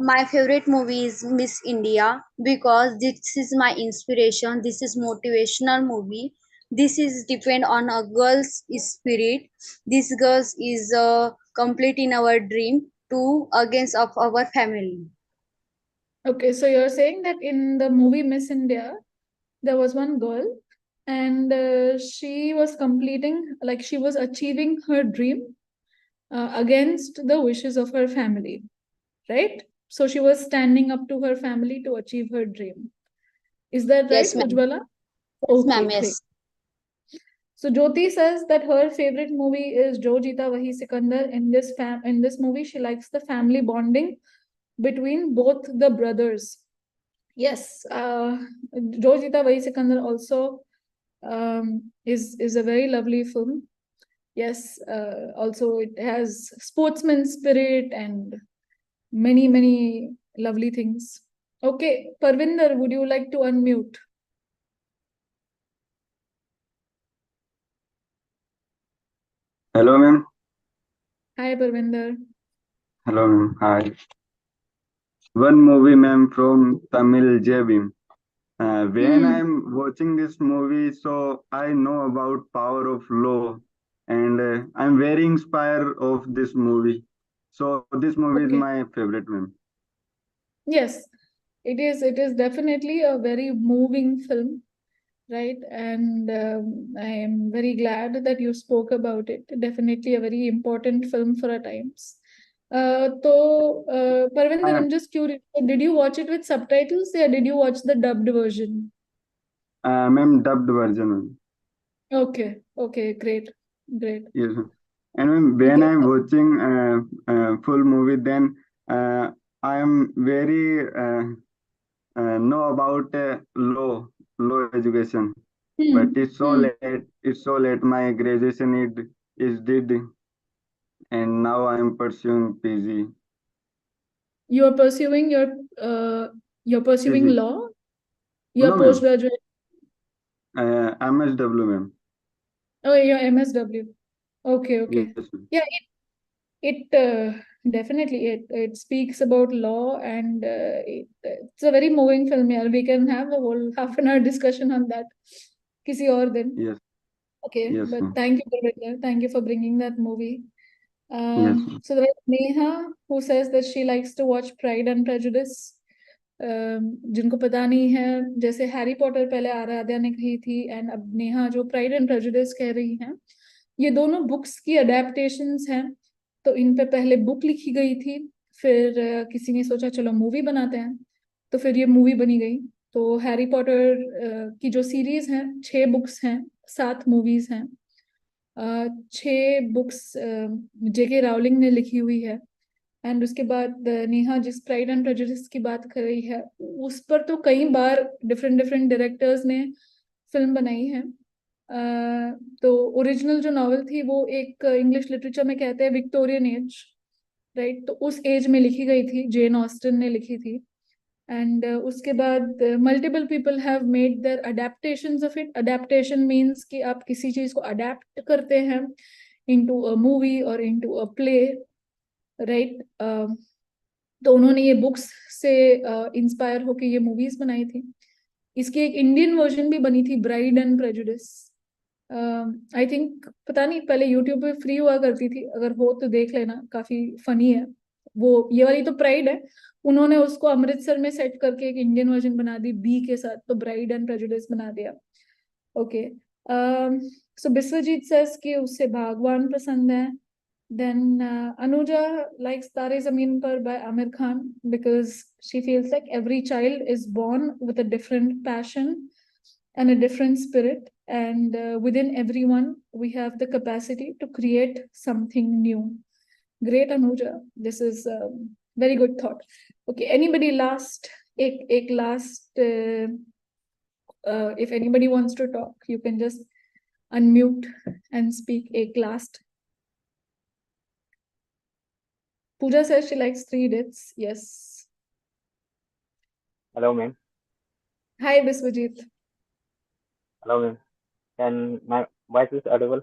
Speaker 19: my favorite movie is Miss India because this is my inspiration. This is motivational movie. This is depend on a girl's spirit. This girl is complete in our dream to against of our family.
Speaker 2: Okay, so you're saying that in the movie Miss India, there was one girl, and she was completing, like she was achieving her dream against the wishes of her family, right? So she was standing up to her family to achieve her dream. Is that right,
Speaker 19: Yes, ma'am.
Speaker 2: Ujjwala?
Speaker 19: Yes,
Speaker 2: Okay,
Speaker 19: ma'am.
Speaker 2: great.
Speaker 19: Yes.
Speaker 2: So Jyoti says that her favorite movie is Jo Jeeta Wahi Sikandar. In this movie, she likes the family bonding between both the brothers. Yes, Jo Jeeta Wahi Sikandar also is a very lovely film. Yes, also it has sportsman spirit and many lovely things. Okay, Parvinder, would you like to unmute?
Speaker 20: Hello, ma'am.
Speaker 2: Hi, Parvinder.
Speaker 20: Hello, ma'am. Hi. One movie, ma'am, from Tamil Jebim. When I'm watching this movie, so I know about power of law, and I'm very inspired of this movie. So this movie is
Speaker 2: Okay.
Speaker 20: my favorite, ma'am.
Speaker 2: Yes, it is. It is definitely a very moving film, right? And I am very glad that you spoke about it. Definitely a very important film for our times. Parvinder, I'm just curious. Did you watch it with subtitles or did you watch the dubbed version?
Speaker 20: Ma'am, dubbed version, ma'am.
Speaker 2: Okay. Okay. Great. Great.
Speaker 20: Yes, ma'am. And ma'am, when
Speaker 2: Okay.
Speaker 20: I'm watching full movie, then I am very know about law education. But it's so late. It's so late. My graduation is did, and now I am pursuing PG.
Speaker 2: You are pursuing you're pursuing
Speaker 20: PG.
Speaker 2: law? You're
Speaker 20: No, ma'am.
Speaker 2: postgraduate.
Speaker 20: MSW, ma'am.
Speaker 2: Oh, you're MSW. Okay. Okay.
Speaker 20: Yes, ma'am.
Speaker 2: Yeah. It definitely it speaks about law and it's a very moving film. Yeah, we can have a whole half an hour discussion on that. किसी और दिन.
Speaker 20: Yes.
Speaker 2: Okay,
Speaker 20: Yes,
Speaker 2: but
Speaker 20: ma'am.
Speaker 2: thank you, Parvinder. Thank you for bringing that movie.
Speaker 20: Yes, ma'am.
Speaker 2: So there's Neha who says that she likes to watch Pride and Prejudice. जिनको पता नहीं है, जैसे Harry Potter पहले आराध्या ने कही थी and अब नेहा जो प्राइड एंड प्रेजुडिस कह रही हैं, ये दोनों बुक्स की अडेप्टेशंस हैं. तो इन पे पहले बुक लिखी गई थी, फिर किसी ने सोचा चलो मूवी बनाते हैं, तो फिर ये मूवी बनी गई. तो हैरी पॉटर की जो सीरीज है 6 बुक्स हैं, 7 मूवीज हैं. 6 बुक्स जेके रावलिंग ने लिखी हुई है. एंड उसके बाद नेहा जिस प्राइड एंड प्रेजुडिस की बात कर रही है, उस पर तो कई बार डिफरेंट डायरेक्टर्स ने फिल्म बनाई है. तो ओरिजिनल जो नॉवेल थी वो एक इंग्लिश लिटरेचर में कहते हैं विक्टोरियन एज, राइट? तो उस एज में लिखी गई थी, जेन ऑस्टन ने लिखी थी. एंड उसके बाद multiple people have made their adaptations of it. Adaptation means कि आप किसी चीज को अडेप्ट करते हैं इनटू अ मूवी और इनटू अ प्ले, राइट? तो उन्होंने ये बुक्स से इंस्पायर होकर ये मूवीज बनाई थी. इसकी एक इंडियन वर्जन भी बनी थी, bride and prejudice. I think पता नहीं पहले यूट्यूब पे फ्री हुआ करती थी, अगर हो तो देख लेना, काफी फनी है वो. ये वाली तो प्राइड है, उन्होंने उसको अमृतसर में सेट करके एक इंडियन वर्जन बना दी बी के साथ, तो ब्राइड एंड प्रेजुडिस बना दिया. ओके. सो बिस्वजीत सेस कि उससे भागवान पसंद है. Then Anuja likes Tare Zameen Par by Amir Khan because she feels like every child is born with a different passion and a different spirit, and within everyone we have the capacity to create something new. Great, Anuja. This is very good thought. Okay, anybody last? Ek last. If anybody wants to talk, you can just unmute and speak. Ek last. Pooja says she likes 3 Idiots. Yes.
Speaker 21: Hello, ma'am.
Speaker 2: Hi, Biswajit.
Speaker 21: Hello, ma'am. Can my voice is audible?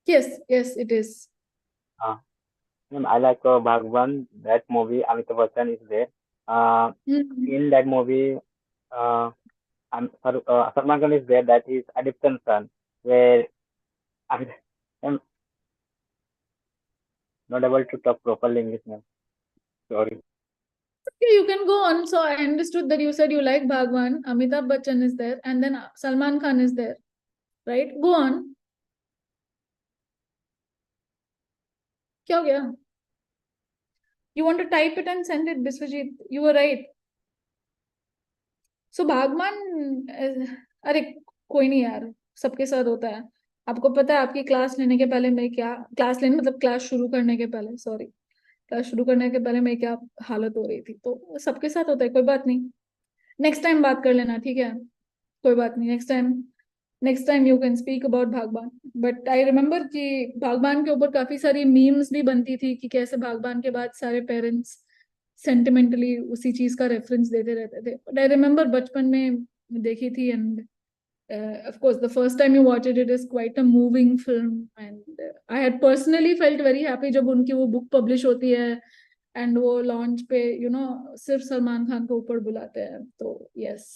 Speaker 2: Yes, it is.
Speaker 21: Ma'am, I like Bhagwan. That movie, Amitabh Bachchan is there. In that movie, Salman Khan is there. That is adoption son, where I'm not able to talk properly English, ma'am. Sorry.
Speaker 2: Okay, you can go on. So I understood that you said you like Bhagwan, Amitabh Bachchan is there, and then Salman Khan is there, right? Go on. क्या हो गया? You want to type it and send it, Biswajit. You were right. So Bhagwan, अरे कोई नहीं यार, सबके साथ होता है. आपको पता है आपकी क्लास लेने के पहले मैं क्या, क्लास लेने मतलब क्लास शुरू करने के पहले, सॉरी, क्लास शुरू करने के पहले मैं क्या हालत हो रही थी। तो सबके साथ होता है, कोई बात नहीं, नेक्स्ट टाइम बात कर लेना, ठीक है, कोई बात नहीं, next time you can speak about Baghban. But I remember कि भागबान के ऊपर काफी सारी मीम्स भी बनती थी कि कैसे भागबान के बाद सारे पेरेंट्स सेंटिमेंटली उसी चीज का रेफरेंस देते रहते थे। बट आई रिमेम्बर बचपन में देखी थी, and of course the first time you watch it, it is quite a moving film, and I had personally felt very happy जब उनकी वो बुक पब्लिश होती है एंड वो लॉन्च पे सिर्फ सलमान खान को ऊपर बुलाते हैं। तो yes,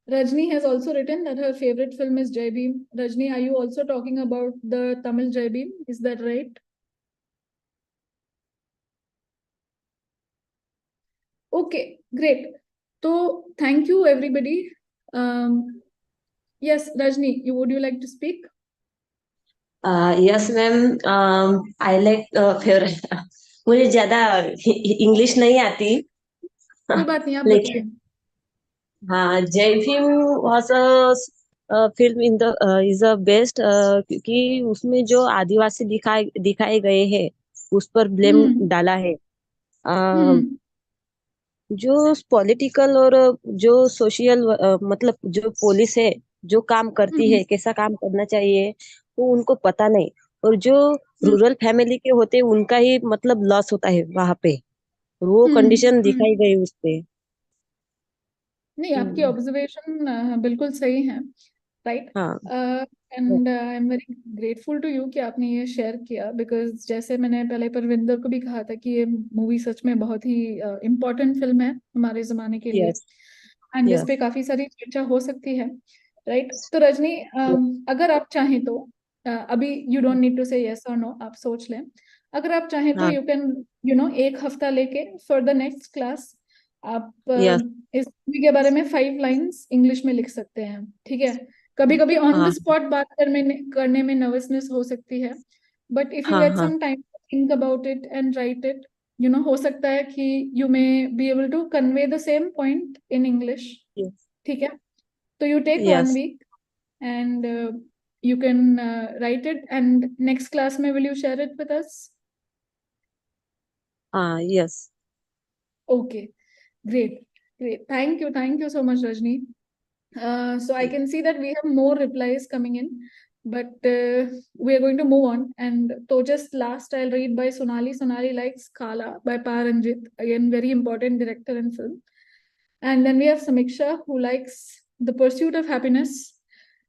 Speaker 2: Rajni has also written that her favorite film is Jai Bhim. Rajni, are you also talking about the Tamil Jai Bhim? Is that right? Okay, great. So thank you everybody. Yes, Rajni, would you like to speak?
Speaker 3: Yes ma'am, I like favourite मुझे ज्यादा English नहीं आती,
Speaker 2: कोई बात नहीं, आप
Speaker 3: लेकिन
Speaker 2: बताएं।
Speaker 3: हाँ, जय Bhim was a film in the is a best, क्योंकि उसमें जो आदिवासी दिखाए गए हैं उस पर ब्लेम डाला है। जो पॉलिटिकल और जो सोशल मतलब जो पुलिस है जो काम करती है, कैसा काम करना चाहिए वो उनको पता नहीं, और जो रूरल फैमिली के होते हैं उनका ही मतलब लॉस होता है वहां पे, और वो कंडीशन दिखाई गई उस पे।
Speaker 2: नहीं, आपकी ऑब्जर्वेशन बिल्कुल सही है, right. And I am very grateful to you कि आपने ये शेयर किया, बिकॉज जैसे मैंने पहले परविंदर को भी कहा था कि ये मूवी सच में बहुत ही इम्पोर्टेंट फिल्म है हमारे जमाने के लिए, एंड जिस पे काफी सारी चर्चा हो सकती है, राइट। तो रजनी, अगर आप चाहें तो अभी यू डोंट नीड टू से यस और नो, आप सोच लें। अगर आप चाहें तो यू कैन एक हफ्ता लेके फॉर द नेक्स्ट क्लास आप इस मूवी के बारे में 5 लाइन्स इंग्लिश में लिख सकते हैं, ठीक है। कभी कभी ऑन द स्पॉट बात करने में नर्वसनेस हो सकती है, but if you get some time to think about it and write it, हो सकता है कि you may be able to convey the same point in English, ठीक है। तो you take 1 week and you can write it, and next class में will you share it with us?
Speaker 3: Yes.
Speaker 2: Okay, great. Thank you so much, Rajni. So I can see that we have more replies coming in, but we are going to move on. And so just last I'll read by Sonali. Sonali likes Kala by Pa Ranjit, again very important director in film. And then we have Samiksha, who likes The Pursuit of Happiness,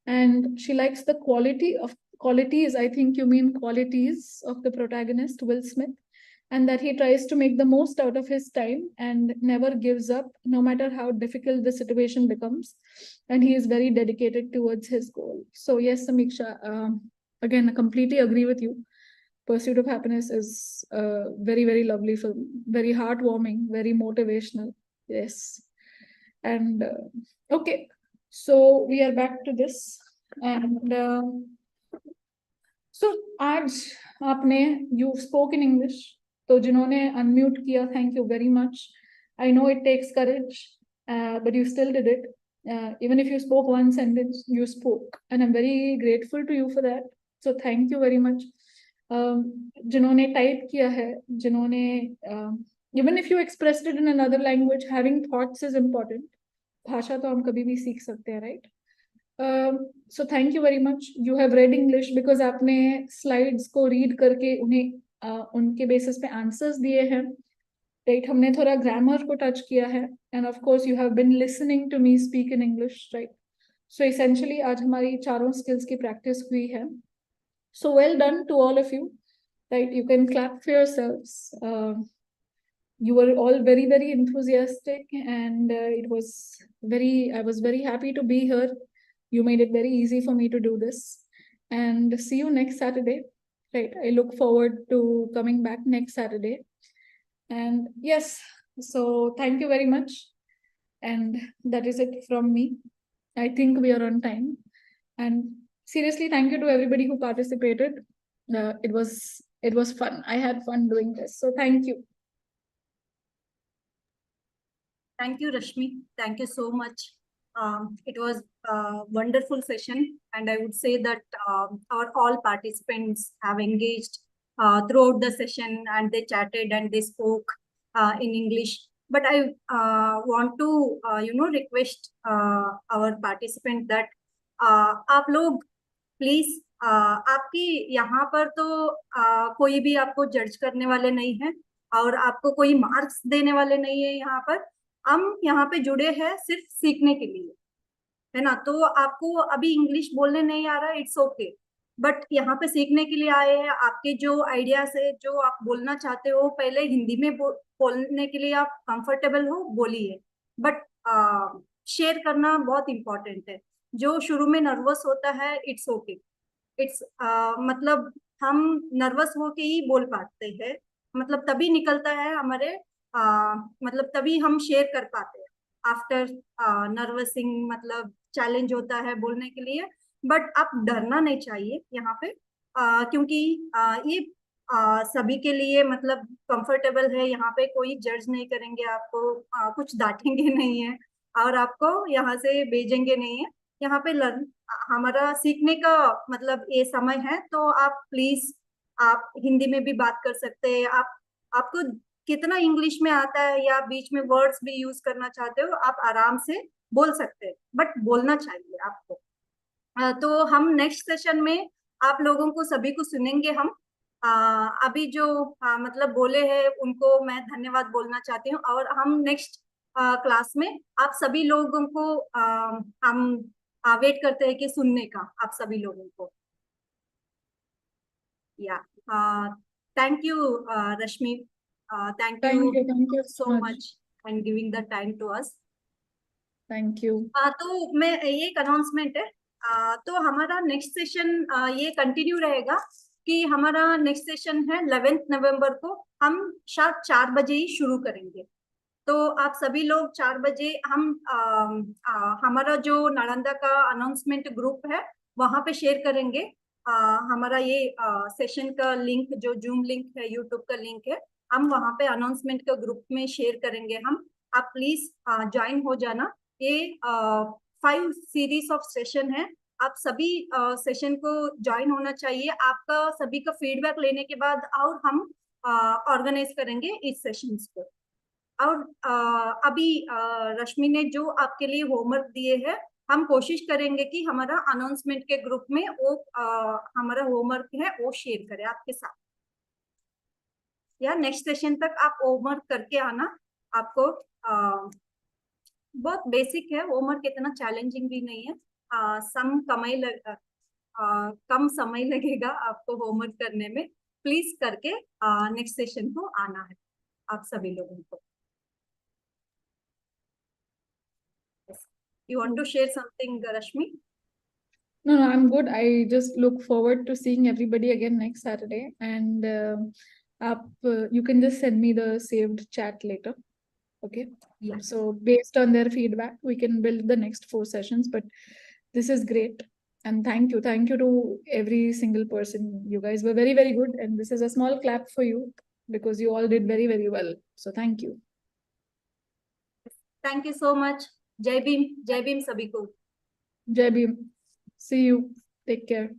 Speaker 2: and she likes the qualities, I think you mean qualities of the protagonist, Will Smith, and that he tries to make the most out of his time and never gives up, no matter how difficult the situation becomes, and he is very dedicated towards his goal. So yes, Samiksha, again, I completely agree with you. Pursuit of Happiness is a very, very lovely film, very heartwarming, very motivational. Yes. And okay, so we are back to this, and so आज आपने you spoke in English, तो जिन्होंने unmute किया, thank you very much. I know it takes courage, but you still did it. Even if you spoke one sentence, you spoke, and I'm very grateful to you for that. So thank you very much. जिन्होंने type किया है, जिन्होंने even if you expressed it in another language, having thoughts is important. भाषा तो हम कभी भी सीख सकते हैं, right? So thank you very much. You have read English because आपने slides को read करके उन्हें उनके basis पे answers दिए हैं, right? हमने थोड़ा grammar को touch किया है, and of course you have been listening to me speak in English, right? So essentially आज हमारी चारों skills की practice हुई है. So well done to all of you, right? You can clap for yourselves. You were all very, very enthusiastic, and I was very happy to be here. You made it very easy for me to do this, and see you next Saturday, right? I look forward to coming back next Saturday. And yes, so thank you very much, and that is it from me. I think we are on time, and seriously, thank you to everybody who participated. It was fun. I had fun doing this, so thank you.
Speaker 1: Thank you, Rashmi. Thank you so much. It was a wonderful session, and I would say that our all participants have engaged throughout the session, and they chatted and they spoke in English. But I want to request our participant that आप लोग please आपकी यहाँ पर तो कोई भी आपको जज करने वाले नहीं है और आपको कोई मार्क्स देने वाले नहीं है। यहाँ पर हम यहाँ पे जुड़े हैं सिर्फ सीखने के लिए, है ना। तो आपको अभी इंग्लिश बोलने नहीं आ रहा, इट्स ओके, बट यहाँ पे सीखने के लिए आए हैं। आपके जो आइडियाज है, जो आप बोलना चाहते हो, पहले हिंदी में बोलने के लिए आप कंफर्टेबल हो बोलिए, बट शेयर करना बहुत इम्पोर्टेंट है। जो शुरू में नर्वस होता है, इट्स ओके, इट्स मतलब हम नर्वस होके ही बोल पाते हैं, मतलब तभी निकलता है हमारे मतलब तभी हम शेयर कर पाते हैं आफ्टर नर्वसिंग, मतलब चैलेंज होता है बोलने के लिए। बट आप डरना नहीं चाहिए यहाँ पे, क्योंकि ये सभी के लिए मतलब कंफर्टेबल है। यहाँ पे कोई जज नहीं करेंगे आपको, कुछ डांटेंगे नहीं है और आपको यहाँ से भेजेंगे नहीं है। यहाँ पे हमारा सीखने का मतलब ये समय है, तो आप प्लीज आप हिंदी में भी बात कर सकते हैं। आपको कितना इंग्लिश में आता है या बीच में वर्ड्स भी यूज करना चाहते हो, आप आराम से बोल सकते हैं, बट बोलना चाहिए आपको। तो हम नेक्स्ट सेशन में आप लोगों को सभी को सुनेंगे। हम अभी जो मतलब बोले हैं उनको मैं धन्यवाद बोलना चाहती हूँ, और हम नेक्स्ट क्लास में आप सभी लोगों को हम वेट करते हैं कि सुनने का आप सभी लोगों को। या thank you Rashmi, thank you so much and giving the time to us.
Speaker 2: Thank you.
Speaker 1: तो मैं ये एक अनाउंसमेंट है, तो हमारा नेक्स्ट सेशन ये कंटिन्यू रहेगा कि हमारा नेक्स्ट सेशन है 11 नवंबर को, हम शायद 4 बजे ही शुरू करेंगे। तो आप सभी लोग 4 बजे हम हमारा जो नालंदा का अनाउंसमेंट ग्रुप है वहां पे शेयर करेंगे। हमारा ये सेशन का लिंक, जो जूम लिंक है, यूट्यूब का लिंक है, हम वहां पे अनाउंसमेंट का ग्रुप में शेयर करेंगे हम। आप प्लीज ज्वाइन हो जाना। ये 5 सीरीज ऑफ सेशन है, आप सभी सेशन को ज्वाइन होना चाहिए। आपका सभी का फीडबैक लेने के बाद और हम ऑर्गेनाइज करेंगे इस सेशंस को। और अभी रश्मि ने जो आपके लिए होमवर्क दिए हैं, हम कोशिश करेंगे कि हमारा अनाउंसमेंट के ग्रुप में वो हमारा होमवर्क है वो शेयर करें आपके साथ। या नेक्स्ट सेशन तक आप होमवर्क करके आना। आपको बहुत बेसिक है होमवर्क, इतना चैलेंजिंग भी नहीं है। कम समय लगेगा आपको होमवर्क करने में। प्लीज करके नेक्स्ट सेशन को आना है आप सभी लोगों को। You want to share something, Rashmi?
Speaker 2: No, I'm good. I just look forward to seeing everybody again next Saturday. And you can just send me the saved chat later. Okay?
Speaker 1: Yeah.
Speaker 2: So based on their feedback, we can build the next 4 sessions. But this is great. And thank you. Thank you to every single person. You guys were very, very good. And this is a small clap for you because you all did very, very well. So thank you.
Speaker 1: Thank you so much. Jai Bhim. Jai Bhim sabhi ko.
Speaker 2: Jai Bhim. See you. Take care.